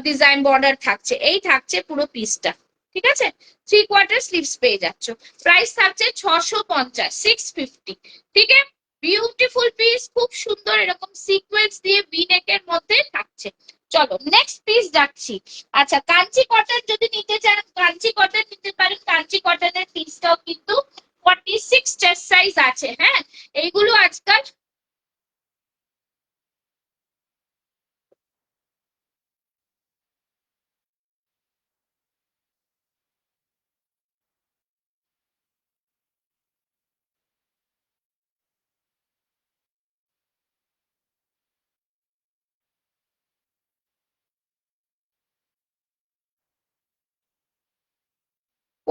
ডিজাইন বর্ডার থাকছে, এই থাকছে পুরো পিসটা, ঠিক আছে? 3/4 স্লিভস পেয়ে যাচ্ছ। প্রাইস থাকছে 650, 650, ঠিক আছে? বিউটিফুল পিস, খুব সুন্দর, এরকম সিকোয়েন্স দিয়ে ভি নেকের মধ্যে থাকছে। চলো নেক্সট পিস যাচ্ছি। আচ্ছা কাঞ্চি কটন যদি নিতে চান, কাঞ্চি কটন নিতে পারেন। কাঞ্চি কটনের পিসটাও কিন্তু 46 চেস্ট সাইজ আছে, হ্যাঁ এইগুলো আজকাল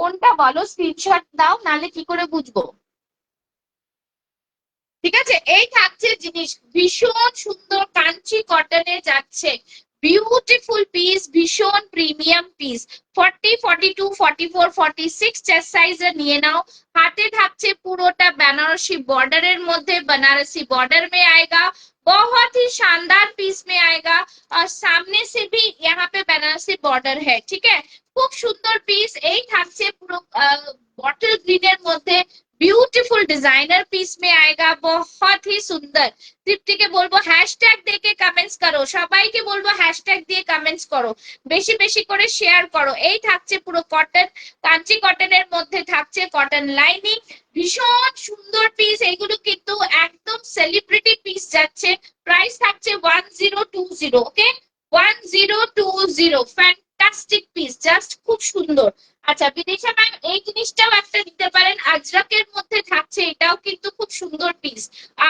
কোনটা বলো, স্ক্রিনশট দাও, নালে কি করে বুঝবো? ঠিক আছে, এই থাকছে জিনিস, ভীষণ সুন্দর কাঞ্চি কটনে যাচ্ছে, বিউটিফুল পিস, ভীষণ প্রিমিয়াম পিস। 40, 42, 44, 46 চেস্ট সাইজের নিয়ে নাও। হাতে থাকছে পুরোটা বেনারসি बॉर्डर মধ্যে, बनारसी बॉर्डर में आएगा, बहुत ही शानदार पीस में आएगा। और सामने से भी यहाँ पे बनारसी बॉर्डर है, ठीक है। খুব সুন্দর পিস, এই থাকছে পুরো বটল গ্রিনের মধ্যে, ब्यूटीफुल डिजाइनर पीस में आएगा, बहुत ही सुंदर। তৃপ্তিকে বলবো হ্যাশট্যাগ দেখে কমেন্টস করো, সবাইকে বলবো হ্যাশট্যাগ দিয়ে কমেন্টস করো, বেশি বেশি করে শেয়ার করো। এই থাকছে পুরো কটন, কাঞ্চি কটনের মধ্যে থাকছে কটন লাইনিং, ভীষণ সুন্দর পিস। এগুলো কিন্তু একদম সেলিব্রিটি পিস যাচ্ছে। প্রাইস থাকছে 1020, ওকে, 1020, ফ্যান্টাস্টিক পিস, জাস্ট খুব সুন্দর। আচ্ছা বিদিশা ম্যাম, এই জিনিসটাও একটা দিতে পারেন, আজরাকের মধ্যে থাকছে, এটাও কিন্তু খুব সুন্দর পিস।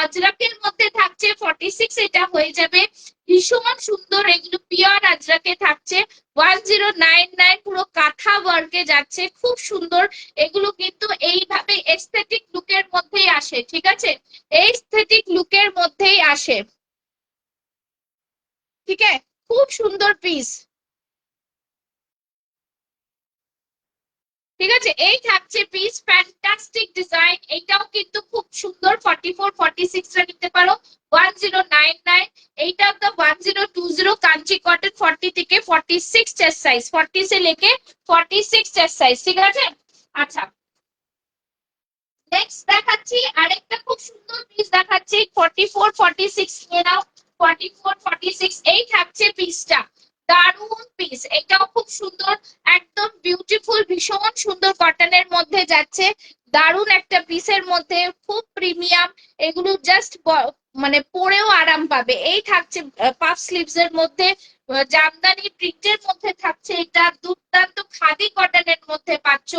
আজরাকের মধ্যে থাকছে 46, এটা হয়ে যাবে, ভীষণ সুন্দর। এগুলো পিওর আজরাকে থাকছে, 1099, পুরো কাঁথা ওয়ার্কে যাচ্ছে, খুব সুন্দর। এগুলো কিন্তু এইভাবে এস্থেটিক লুকের মধ্যেই আসে, ঠিক আছে, এস্থেটিক লুকের মধ্যেই আসে, ঠিক আছে, খুব সুন্দর পিস। ঠিক আছে, এই থাকছে পিস, ফ্যান্টাস্টিক ডিজাইন, এটাও কিন্তু খুব সুন্দর। 44, 46 টা নিতে পারো, 1099। এইটা তো 1020 কাঞ্চি কটন, 40 থেকে 46 চেস্ট সাইজ, 40 से लेके 46 চেস্ট সাইজ, ঠিক আছে। আচ্ছা নেক্সট দেখাচ্ছি আরেকটা খুব সুন্দর পিস দেখাচ্ছি, 44, 46 নিয়ে নাও, 44, 46, এই থাকছে পিসটা, দারুন পিস, এটাও খুব সুন্দর, একদম বিউটিফুল, ভীষণ সুন্দর কটনের মধ্যে যাচ্ছে, দারুন একটা পিসের মধ্যে, খুব প্রিমিয়াম। এগুলো জাস্ট মানে পরেও আরাম পাবে। এই থাকছে পাফ স্লিভস এর মধ্যে, জামদানি প্রিন্টের মধ্যে থাকছে, এটা দুর্দান্ত খাদি কটনের মধ্যে পাচ্ছ,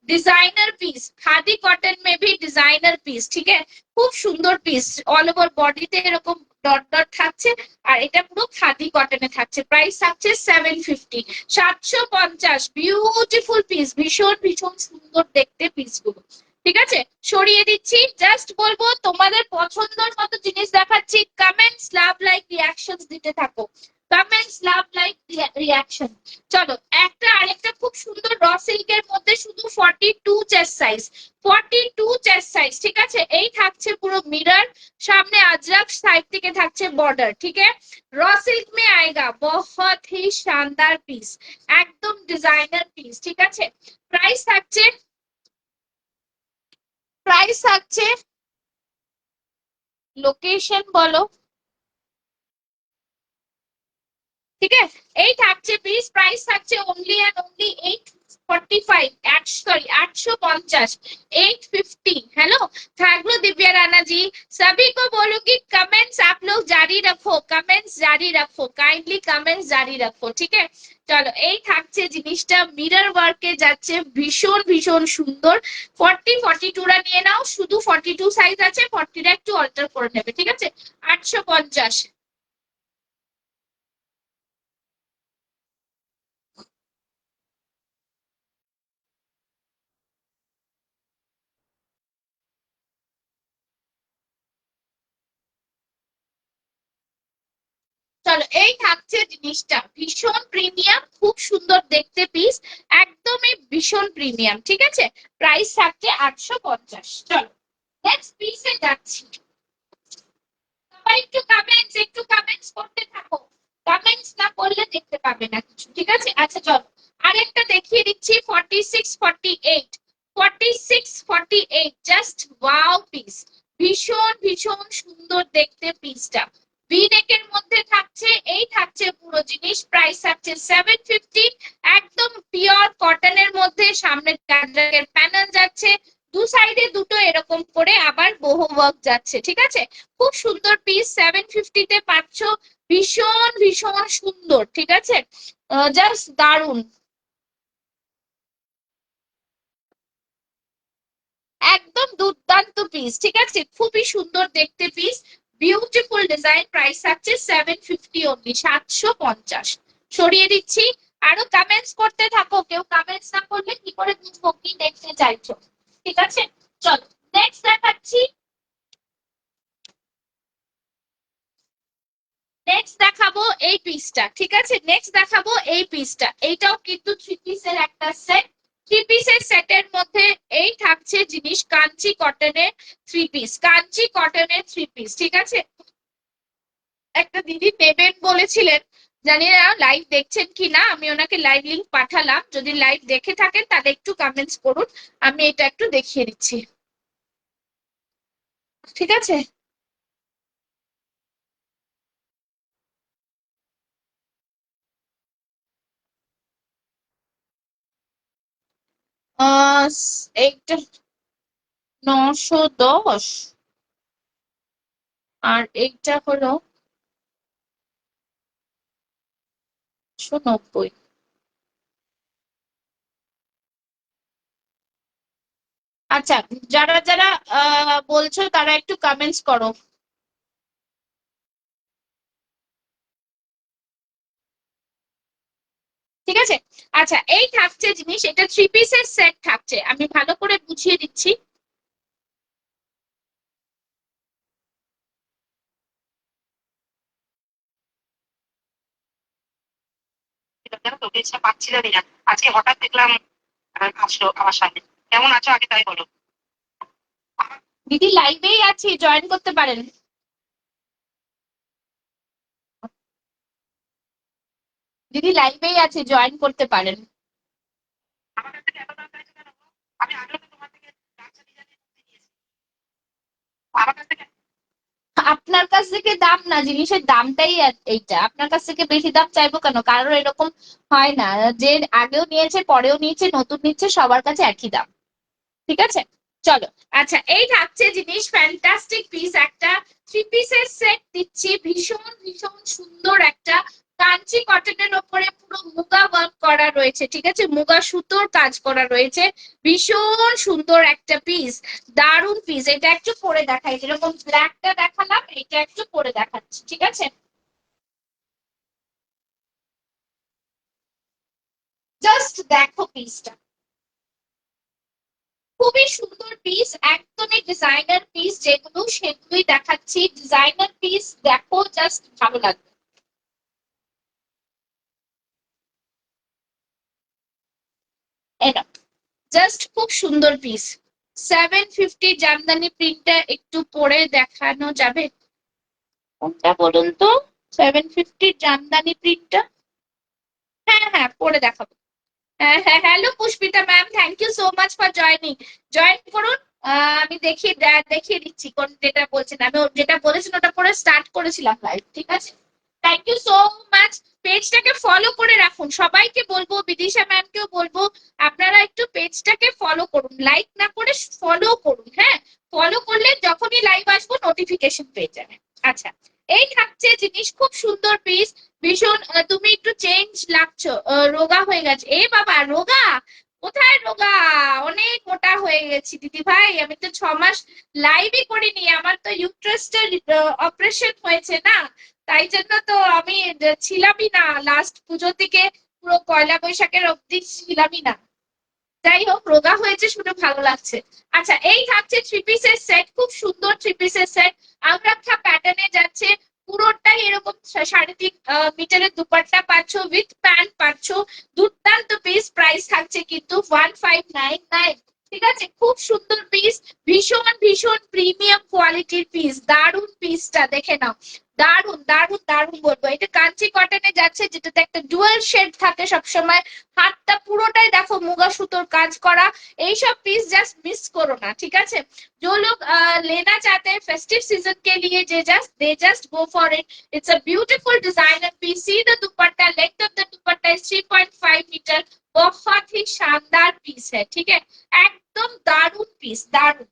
डिजाइनर पीस, खादी कॉटन में भी डिजाइनर पीस, ठीक है, খুব সুন্দর পিস, অল ওভার বডিতে এরকম ডট ডট থাকছে, আর এটা পুরো খাদি কটনে থাকছে। প্রাইস থাকছে 750, 750, বিউটিফুল পিস, ভীষণ ভীষণ সুন্দর দেখতে পিসগুলো, ঠিক আছে। সরিয়ে দিচ্ছি, জাস্ট বলবো তোমাদের পছন্দের মতো জিনিস দেখাচ্ছি, কমেন্টস, লাভ, লাইক, রিয়াকশনস দিতে থাকো, কমেন্টস, লাভ, লাইক, রিয়াকশন। চলো একটা আরেকটা খুব সুন্দর র সিল্কের মধ্যে, শুধু 42 চেস্ট সাইজ, 42 চেস্ট সাইজ, ঠিক আছে। এই থাকছে পুরো মিরর, सामने अजरक, साइड থেকে থাকছে বর্ডার, ঠিক है। র সিল্ক में आएगा, बहुत ही शानदार পিস, একদম ডিজাইনার পিস, ঠিক আছে। প্রাইস থাকছে, প্রাইস থাকছে, লোকেশন বলো, ঠিক আছে। এই থাকছে পিস, প্রাইস থাকছে ओनली एंड ओनली 845, 850, 850। हेलो, থাকলো दिव्या राणा जी, सभी को बोलूंगी कमेंट्स आप लोग जारी रखो, कमेंट्स जारी रखो, काइंडली कमेंट्स जारी रखो, ठीक है। চলো এই থাকছে জিনিসটা, মিরর ওয়ার্কে যাচ্ছে, ভীষণ ভীষণ সুন্দর। 40, 42 টা নিয়ে নাও, শুধু 42 সাইজ আছে, 40 টা একটু অল্টার করে নেবে, ঠিক আছে, 850। চলো এই থাকছে জিনিসটা, ভীষণ প্রিমিয়াম, খুব সুন্দর দেখতে পিস, একদমই ভীষণ প্রিমিয়াম, ঠিক আছে। প্রাইস থাকছে 850। চলো নেক্সট পিসে যাচ্ছি, সবাই একটু কমেন্টস করতে থাকো, কমেন্টস না করলে দেখতে পাবে না কিছু, ঠিক আছে। আচ্ছা চলো আরেকটা দেখিয়ে দিচ্ছি, 46, 48, 46, 48, জাস্ট ওয়াও পিস, ভীষণ ভীষণ সুন্দর দেখতে পিসটা, ভি নেকের মধ্যে থাকছে, এই থাকছে পুরো জিনিস। প্রাইস থাকছে 750, একদম পিওর কটনের মধ্যে, সামনে কাজরাকের প্যানেল যাচ্ছে, দু সাইডে দুটো এরকম করে আবার বহু ওয়ার্ক যাচ্ছে, ঠিক আছে। খুব সুন্দর পিস, 750 তে পাচ্ছ, ভীষণ ভীষণ সুন্দর, ঠিক আছে, জাস্ট দারুন, একদম দুর্দান্ত পিস, ঠিক আছে, খুবই সুন্দর দেখতে পিস, বিউটিফুল ডিজাইন। প্রাইস থাকছে 750 অনলি, 750। সরিয়ে দিচ্ছি। আরো কমেন্টস করতে থাকো, কেউ কমেন্টস না করলে কি করে বুঝবো কি দেখতে চাইছো। ঠিক আছে, চলো নেক্সট দেখাচ্ছি। নেক্সট দেখাবো এই পিসটা, ঠিক আছে, নেক্সট দেখাবো এই পিসটা। এইটাও কিন্তু থ্রি পিসের একটা সেট। থ্রি পিসের সেটের মধ্যে এই থাকছে জিনিস কাঞ্চি কটনের থ্রি পিস, কাঞ্চি কটনের থ্রি পিস, ঠিক আছে। একটা দিদি নেবেন বলেছিলেন, জানি না লাইভ দেখছেন কি না, আমি ওনাকে লাইভ লিংক পাঠালাম, যদি লাইভ দেখে থাকেন তাহলে একটু কমেন্টস করুন, আমি এটা একটু দেখিয়ে দিচ্ছি, ঠিক আছে। এইটা 910, আর এইটা হলো 190। আচ্ছা, যারা যারা বলছো তারা একটু কমেন্টস করো, ঠিক আছে। আচ্ছা, এই থাকছে জিনিস, এটা থ্রি পিসের সেট থাকছে, আমি ভালো করে বুঝিয়ে দিচ্ছি। জানো তো বেচটা পাচ্ছিলামই না, আজকে হঠাৎ দেখলাম আসলো আমার সামনে। কেমন আছো আগে তাই বলো। দিদি লাইভেই আছি, জয়েন করতে পারেন। দিদি লাইভেই আছে, জয়েন করতে পারেন। আমার কাছ থেকে এত দাম চাইছো কেন গো? আমি আগেও তো তোমার থেকে গামছা ডিজাইনের কুর্তি নিয়েছি। আমার কাছ থেকে আপনার কাছ থেকে দাম না, জিনিসের দামটাই এইটা, আপনার কাছ থেকে বেশি দাম চাইবো কেন, কারণ এরকম হয় না, যে আগেও নিয়েছে পরেও নিয়েছে নতুন নিচ্ছে সবার কাছে একই দাম, ঠিক আছে। চলো, আচ্ছা, এই থাকছে জিনিস ফ্যান্টাস্টিক পিস একটা, থ্রি পিসের সেট দিচ্ছি, ভীষণ ভীষণ সুন্দর একটা কাঞ্চি কটনের ওপরে পুরো মুগা ওয়ার্ক করা রয়েছে, ঠিক আছে, মুগা সুতোর কাজ করা রয়েছে, ভীষণ সুন্দর একটা পিস, দারুন পিস। এটা একটু পরে দেখাই, যেরকম ব্ল্যাকটা দেখালাম এটা একটু পরে দেখাচ্ছি, ঠিক আছে। জাস্ট দেখো পিসটা, খুবই সুন্দর পিস, একদমই ডিজাইনার পিস, যেগুলো সেগুলোই দেখাচ্ছি, ডিজাইনার পিস, দেখো জাস্ট ভালো লাগবে। এটা জাস্ট খুব সুন্দর পিস, 750 জামদানি প্রিন্টটা একটু পরে দেখানো যাবে, কোনটা বলুন তো, 750 জামদানি প্রিন্টটা, হ্যাঁ হ্যাঁ পরে দেখাবো। হ্যাঁ হ্যাঁ, hello Pushpita ma'am, thank you so much for joining, join করুন। আমি দেখিয়ে দিচ্ছি কোন যেটা বলছেন, আমি যেটা বলেছেন ওটা পরে স্টার্ট করেছিলাম লাইভ, ঠিক আছে। Thank you so much. পেজটাকে ফলো করে রাখুন, সবাইকে বলবো, বিদিশা ম্যামকেও বলবো, আপনারা একটু পেজটাকে ফলো করুন, লাইক না করে ফলো করুন, হ্যাঁ, ফলো করলে যখনই লাইভ আসবো নোটিফিকেশন পেয়ে যাবেন। আচ্ছা, এই থাকছে জিনিস, খুব সুন্দর পিস, ভীষণ তুমি একটু চেঞ্জ লাগছো, রোগা হয়ে গেছে, এ বাবা রোগা, কোথায় রোগা, অনেক মোটা হয়ে গেছি দিদি ভাই, আমি তো 6 মাস লাইভই করিনি, আমার তো ইউট্রাসটা অপারেশন হয়েছে না, তাই জন্য তো আমি ছিলামই না লাস্ট পুজো থেকে, পুরো পয়লা বৈশাখের অবধি ছিলামই না। যাই হোক, রোগা হয়েছে শুনে ভালো লাগছে। আচ্ছা, এই থাকছে থ্রি পিসের সেট, খুব সুন্দর থ্রি পিসের সেট, আংরাক্ষা প্যাটার্নে যাচ্ছে, পুরোটাই এরকম 3.5 মিটারের দুপাট্টা পাচ্ছ, উইথ প্যান্ট পাচ্ছ, দুর্দান্ত পিস, প্রাইস থাকছে কিন্তু 1599, ঠিক আছে, খুব সুন্দর পিস, ভীষণ ভীষণ প্রিমিয়াম কোয়ালিটির পিস, দারুন পিসটা দেখে নাও, দারুন দারুন দারুন বলবো। এটা কাঞ্চি কটনে যাচ্ছে, যেটাতে একটা ডুয়াল শেড থাকে সবসময়, হাতটা পুরোটাই দেখো মুগা সুতোর কাজ করা, এইসব পিস জাস্ট মিস করো না, ঠিক আছে। जो लोग लेना चाहते हैं फेस्टिव सीजन के लिए, they just go for it, it's a beautiful designer piece, see the dupatta, length of the dupatta is 3.5 metre, बहुत ही शानदार पीस है, ठीक है, একদম দারুন পিস, দারুন,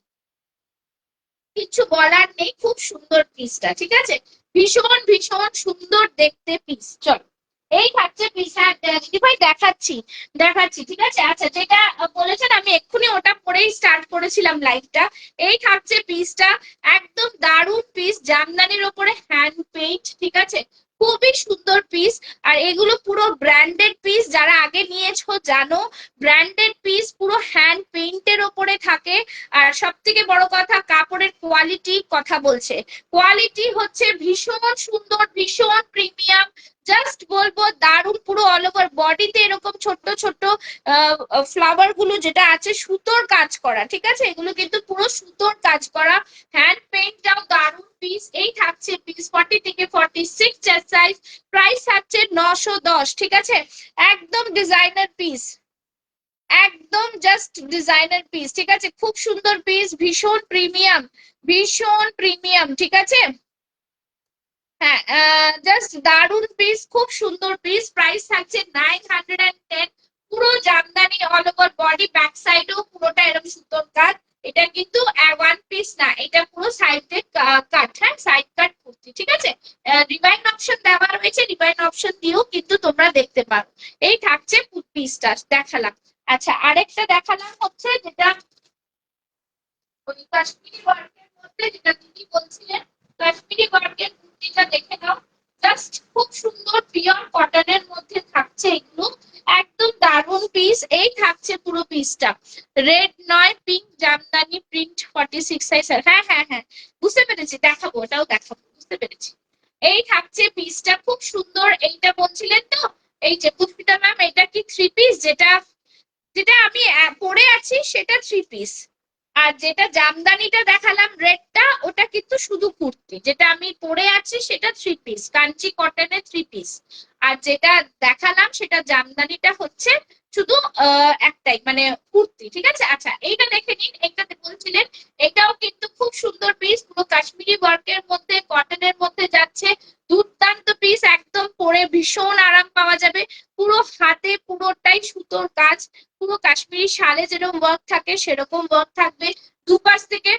কিছু বলার নেই, খুব সুন্দর পিসটা, ঠিক আছে, ভীষণ ভীষণ সুন্দর দেখতে পিস। চল, এই থাকছে পিস, হ্যাঁ দিদি ভাই দেখাচ্ছি, দেখাচ্ছি, ঠিক আছে। আচ্ছা, যেটা বলেছেন আমি এক্ষুনি ওটা পরেই স্টার্ট করেছিলাম লাইভটা। এই থাকছে পিসটা, একদম দারুণ পিস, জামদানির ওপরে হ্যান্ড পেইন্ট, ঠিক আছে, খুবই সুন্দর পিস। আর এগুলো পুরো ব্র্যান্ডেড পিস, যারা আগে নিয়েছো জানো ব্র্যান্ডেড পিস, পুরো হ্যান্ড পেইন্টের ওপরে থাকে। আর সব থেকে বড় কথা, কাপড়ের কোয়ালিটি কথা বলছে, কোয়ালিটি হচ্ছে ভীষণ সুন্দর, ভীষণ প্রিমিয়াম। জাস্ট বলবো দারুণ, পুরো অল ওভার বডিতে এরকম ছোট্ট ছোট্ট ফ্লাওয়ার গুলো যেটা আছে সুতোর কাজ করা, ঠিক আছে, এগুলো কিন্তু পুরো সুতোর কাজ করা, হ্যান্ড পেইন্টটাও দারুণ পিস। এই থাকছে পিস 40 থেকে 46 চেস্ট সাইজ, প্রাইস থাকছে 910, ঠিক আছে, একদম ডিজাইনার পিস, একদম জাস্ট ডিজাইনার পিস, ঠিক আছে, খুব সুন্দর পিস, ভীষণ প্রিমিয়াম, ভীষণ প্রিমিয়াম, ঠিক আছে। হ্যাঁ, জাস্ট দারুন পিস, খুব সুন্দর পিস, প্রাইস থাকছে 910। পুরো Jamdani all over body, back সাইডেও পুরোটা এরকম সুন্দর কাজ। এটা কিন্তু ওয়ান পিস না, এটা পুরো সাইডে কাট, হ্যাঁ সাইড কাট কুর্তি, ঠিক আছে। রিবাইন অপশন দেওয়া রয়েছে, রিবাইন অপশন দিয়েও কিন্তু তোমরা দেখতে পারো। এই থাকছে পিসটা দেখালাম। আচ্ছা, আরেকটা দেখালাম হচ্ছে যেটা ওই কাশ্মীরি ওয়ার্কের মধ্যে, যেটা দিদি বলছিলেন কাশ্মীরি ওয়ার্কের কুর্তিটা দেখে নাও। জাস্ট খুব সুন্দর পিওর কটনের মধ্যে থাকছে এগুলো, একদম দারুন পিস। এই থাকছে পুরো পিসটা, রেড নয় পিঙ্ক জামদানি প্রিন্ট 46 সাইজ। হ্যাঁ হ্যাঁ হ্যাঁ, বুঝতে পেরেছি, দেখাবো, ওটাও দেখাবো, বুঝতে পেরেছি। এই থাকছে পিসটা, খুব সুন্দর। এইটা বলছিলেন তো, এই যে পুষ্পিতা ম্যাম, এটা কি থ্রি পিস? যেটা যেটা আমি পরে আছি সেটা থ্রি পিস। আর যেটা জামদানিটা দেখালাম রেডটা, ওটা কিন্তু শুধু কুর্তি। যেটা আমি পরে আছি সেটা থ্রি পিস, কাঞ্চি কটনের থ্রি পিস। আর যেটা দেখালাম সেটা জামদানিটা হচ্ছে শুধু একটাই, মানে কুর্তি, ঠিক আছে। আচ্ছা, এইটা দেখে নিন, এইটাতে বলছিলেন, এটাও কিন্তু খুব সুন্দর পিস, পুরো কাশ্মীরি ওয়ার্কের মধ্যে, কটনের মধ্যে যাচ্ছে, দুর্দান্ত পিস, একদম পরে ভীষণ আরাম পাওয়া যাবে। পুরো হাতে পুরোটাই সুতোর কাজ, পুরো কাশ্মীরি শালে যেরকম ওয়ার্ক থাকে সেরকম ওয়ার্ক থাকবে দুপাশ থেকে।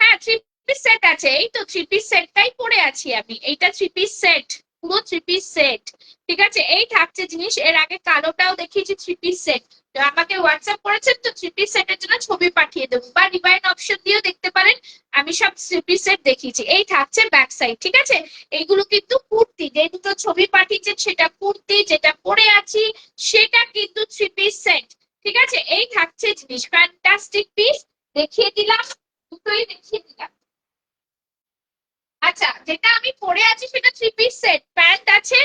হ্যাঁ, থ্রি পিস সেট আছে, এই তো থ্রি পিস সেটটাই পরে আছি আমি, এইটা থ্রি পিস সেট, পুরো থ্রি পিস সেট, ঠিক আছে। এই থাকছে জিনিস, এর আগে কালোটাও দেখিয়েছি থ্রি পিস সেট। আমাকে হোয়াটসঅ্যাপ করেছেন তো, থ্রি পিস সেটের জন্য ছবি পাঠিয়ে দেবো, বা রিবাইন অপশন দিয়েও দেখতে পারেন, আমি সব থ্রি পিস সেট দেখিয়েছি। এই থাকছে ব্যাক সাইড, ঠিক আছে। এইগুলো কিন্তু কুর্তি, যে দুটো ছবি পাঠিয়েছে সেটা কুর্তি, যেটা পরে আছি সেটা কিন্তু থ্রি পিস সেট, ঠিক আছে। এই থাকছে জিনিস, ফ্যান্টাস্টিক পিস, দেখিয়ে দিলাম, দুটোই দেখিয়ে দিলাম। আচ্ছা, যেটা আমি পরে আছি সেটা থ্রি পিস সেট, প্যান্ট আছে,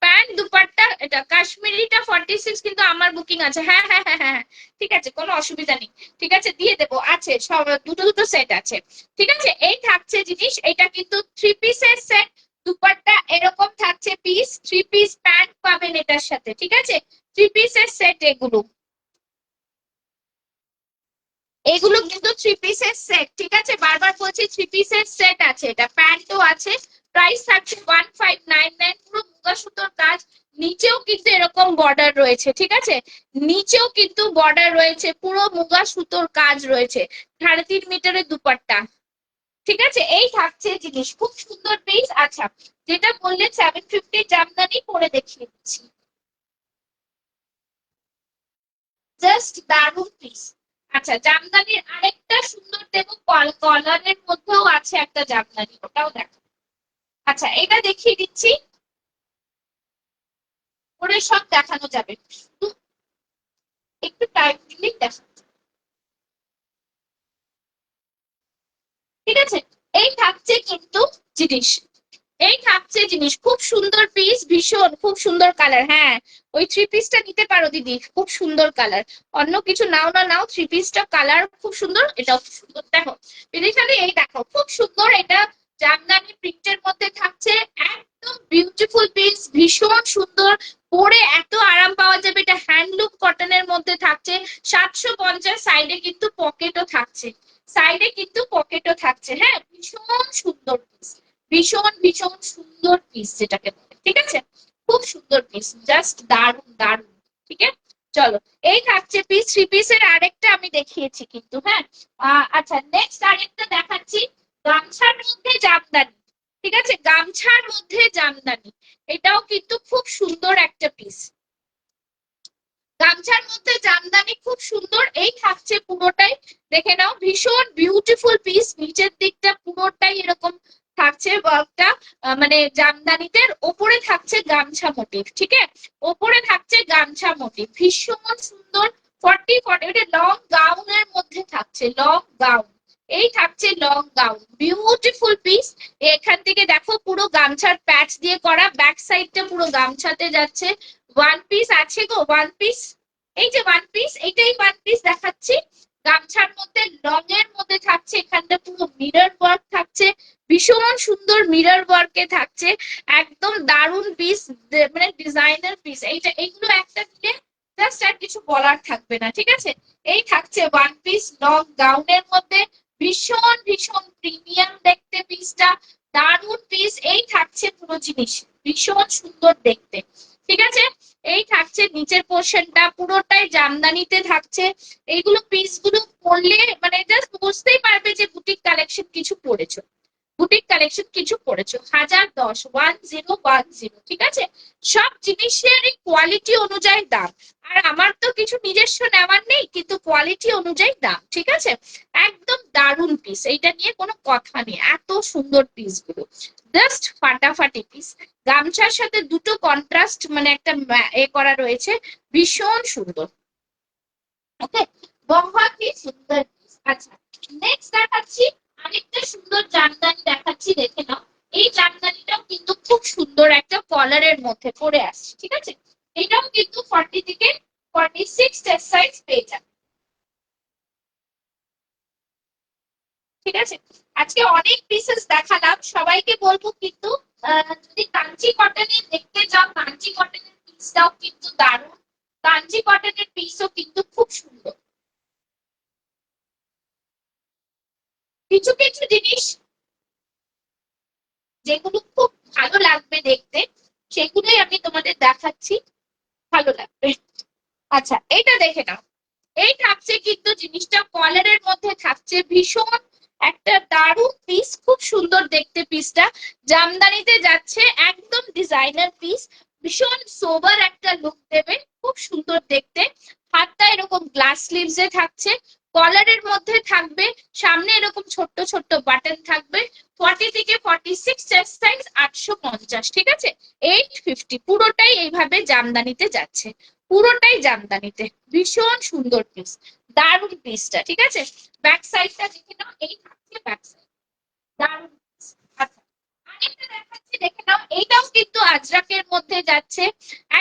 প্যান্ট দুপাট্টা, এটা কাশ্মীরিটা 46 কিন্তু আমার বুকিং আছে। হ্যাঁ হ্যাঁ হ্যাঁ হ্যাঁ, ঠিক আছে, কোনো অসুবিধা নেই, ঠিক আছে, দিয়ে দেবো, আছে সব, দুটো দুটো সেট আছে, ঠিক আছে। এই থাকছে জিনিস, এটা কিন্তু থ্রি পিসের সেট, দুপাট্টা এরকম থাকছে পিস, থ্রি পিস প্যান্ট পাবেন এটার সাথে, ঠিক আছে, থ্রি পিসের সেট এগুলো, এগুলো কিন্তু থ্রি পিসের সেট, ঠিক আছে, বারবার বলছি থ্রি পিসের সেট আছে, এটা প্যান্টও আছে। প্রাইস থাকছে 1599, পুরো মুগা সুতোর কাজ, নিচেও কিন্তু এরকম বর্ডার রয়েছে, ঠিক আছে, নিচেও কিন্তু বর্ডার রয়েছে, পুরো মুগা সুতোর কাজ রয়েছে, 3.5 মিটারের দুপাট্টা, ঠিক আছে। এই থাকছে জিনিস, খুব সুন্দর পিস। আচ্ছা, যেটা বললেন 750 জামদানি, পরে দেখিয়ে দিচ্ছি, জাস্ট দারুন পিস। আচ্ছা, জামদানির আরেকটা সুন্দর দেখো, কলারের মধ্যেও আছে একটা জামদানি, ওটাও দেখো। আচ্ছা, এটা দেখিয়ে দিচ্ছি, পরে সব দেখানো যাবে, শুধু একটু টাইম দিলেই দেখা, ঠিক আছে। এই থাকছে কিন্তু জিনিস, এই থাকছে জিনিস, খুব সুন্দর পিস, ভীষণ খুব সুন্দর কালার। হ্যাঁ, ওই থ্রি পিসটা নিতে পারো দিদি, খুব সুন্দর কালার, অন্য কিছু নাও না নাও, থ্রি পিসটা কালার খুব সুন্দর, এটাও খুব সুন্দর, দেখো বিদিশালি, এই দেখো খুব সুন্দর, এটা জামদানি প্রিন্টের মধ্যে থাকছে, একদম বিউটিফুল পিস, ভীষণ সুন্দর, পরে এত আরাম পাওয়া যাবে, এটা হ্যান্ডলুম কটনের মধ্যে থাকছে, 750, সাইডে কিন্তু পকেটও থাকছে, সাইডে কিন্তু পকেটও থাকছে, হ্যাঁ, ভীষণ সুন্দর পিস, ভীষণ ভীষণ সুন্দর পিস যেটাকে বলে, ঠিক আছে, খুব সুন্দর পিস, জাস্ট দারুন দারুন, ঠিক আছে। চলো, এই থাকছে পিস, থ্রি পিসের আরেকটা আমি দেখিয়েছি কিন্তু, হ্যাঁ। আচ্ছা, নেক্সট আরেকটা দেখাচ্ছি, গামছার মধ্যে জামদানি, ঠিক আছে, গামছার মধ্যে জামদানি, এটাও কিন্তু খুব সুন্দর একটা পিস, গামছার মধ্যে জামদানি, খুব সুন্দর। এই থাকছে পুরোটাই, দেখে নাও, ভীষণ বিউটিফুল পিস, নিচের দিকটা পুরোটাই এরকম থাকছে ওয়ার্কটা, মানে জামদানিতে ওপরে থাকছে গামছা মোটিভ, ঠিক আছে, ওপরে থাকছে গামছা মোটিভ, ভীষণ সুন্দর। 40 এটা লং গাউনের মধ্যে থাকছে, লং গাউন, এই থাকছে লং গাউন, বিউটিফুল পিস। এখান থেকে দেখো পুরো গামছার প্যাচ দিয়ে করা, ব্যাক সাইডটা পুরো গামছাতে যাচ্ছে। ওয়ান পিস আছে গো, ওয়ান পিস, এই যে ওয়ান পিস, এইটাই ওয়ান পিস দেখাচ্ছি। গামছার মধ্যে লং এর মধ্যে থাকছে, এখানটা পুরো মিরর ওয়ার্ক থাকছে, ভীষণ সুন্দর মিরর ওয়ার্কে থাকছে, একদম দারুণ পিস, মানে ডিজাইনার পিস। এইটা এইগুলো একটা দিলে জাস্ট আর কিছু বলার থাকবে না, ঠিক আছে। এই থাকছে ওয়ান পিস লং গাউনের মধ্যে, ভীষণ ভীষণ প্রিমিয়াম দেখতে পিসটা, দারুণ পিস। এই থাকছে পুরো জিনিস, ভীষণ সুন্দর দেখতে, ঠিক আছে। এই থাকছে নিচের পোর্শনটা পুরোটাই জামদানিতে থাকছে। এইগুলো পিসগুলো পরলে মানে জাস্ট বুঝতেই পারবে যে বুটিক কালেকশন কিছু পরেছো, বুটিক কালেকশন কিছু পড়েছো। 1010 ঠিক আছে। সব জিনিসেরই কোয়ালিটি অনুযায়ী দাম, আর আমার তো কিছু নিজস্ব নেওয়ার নেই, কিন্তু কোয়ালিটি অনুযায়ী দাম, ঠিক আছে। একদম দারুণ পিস, এইটা নিয়ে কোনো কথা নেই, এত সুন্দর পিস গুলো, জাস্ট ফাটাফাটি পিস। গামছার সাথে দুটো কন্ট্রাস্ট মানে একটা এ করা রয়েছে, ভীষণ সুন্দর। ওকে, বহুত হি সুন্দর পিস। আচ্ছা, নেক্সট দেখাচ্ছি আরেকটা সুন্দর জামদানি দেখাচ্ছি, দেখে নাও। এই জামদানিটাও কিন্তু খুব সুন্দর একটা কলারের মধ্যে পরে আসছে, ঠিক আছে। এটাও কিন্তু 40 থেকে 46 চেস্ট সাইজ পেয়ে যাবে, ঠিক আছে। আজকে অনেক পিসেস দেখালাম, সবাইকে বলবো কিন্তু যদি কাঞ্চি কটনের দেখতে যাও, কাঞ্চি কটনের পিসটাও কিন্তু দারুণ, কাঞ্চি কটনের পিসও কিন্তু খুব সুন্দর। কিছু কিছু জিনিস যেগুলো খুব ভালো লাগবে দেখতে, সেগুলোই আমি তোমাদের দেখাচ্ছি, ভালো লাগবে। আচ্ছা, এটা দেখে নাও। এই থাকছে কিন্তু জিনিসটা কলারের মধ্যে থাকছে, ভীষণ একটা দারুণ পিস, খুব সুন্দর দেখতে পিসটা, জামদানিতে যাচ্ছে, একদম ডিজাইনার পিস, ভীষণ সোবার একটা লুক দেবে, খুব সুন্দর দেখতে। হাতটা এরকম গ্লাস স্লিভস এ থাকছে, কলারের মধ্যে থাকবে, সামনে এরকম ছোট্ট ছোট্ট বাটন থাকবে। 40 থেকে 46 চেস্ট সাইজ, 850, ঠিক আছে। 850, পুরোটাই এইভাবে জামদানিতে যাচ্ছে, পুরোটাই জামদানিতে, ভীষণ সুন্দর পিস, দারুণ পিসটা, ঠিক আছে। ব্যাক সাইডটা দেখে নাও, এই থাকছে ব্যাক সাইড, দারুণ piece। আচ্ছা, আরেকটা দেখাচ্ছি, দেখে নাও। এইটাও কিন্তু আজরাকের মধ্যে যাচ্ছে,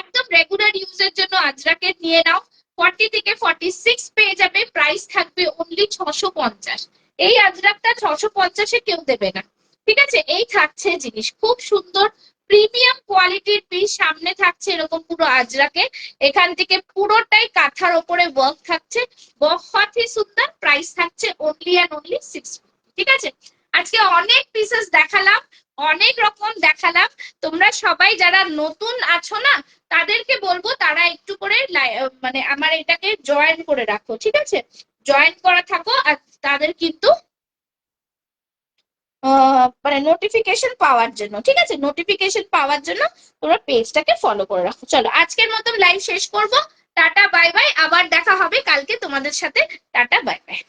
একদম রেগুলার ইউজের জন্য আজরাকের নিয়ে নাও। 40 থেকে 46 পেয়ে যাবে, প্রাইস থাকবে অনলি 650। এই আজরাকটা 650-এ কেউ দেবে না, ঠিক আছে। এই থাকছে জিনিস, খুব সুন্দর প্রিমিয়াম কোয়ালিটির পিস, সামনে থাকছে এরকম পুরো আজরাকে, এখান থেকে পুরোটাই কাঁথার ওপরে ওয়ার্ক থাকছে, বহুত হি সুন্দর। প্রাইস থাকছে অনলি অ্যান্ড অনলি 650, ঠিক আছে। আজকে অনেক পিসেস দেখালাম, অনেক রকম দেখালাম। তোমরা সবাই যারা নতুন আছো না, তাদেরকে বলবো তারা একটু করে মানে আমার এটাকে জয়েন করে রাখো, ঠিক আছে। জয়েন করা থাকো, আর তাদের কিন্তু মানে নোটিফিকেশন পাওয়ার জন্য, ঠিক আছে, নোটিফিকেশন পাওয়ার জন্য তোমরা পেজটাকে ফলো করে রাখো। চলো, আজকের মতন লাইভ শেষ করব। টাটা বাই বাই, আবার দেখা হবে কালকে তোমাদের সাথে। Tata bye bye.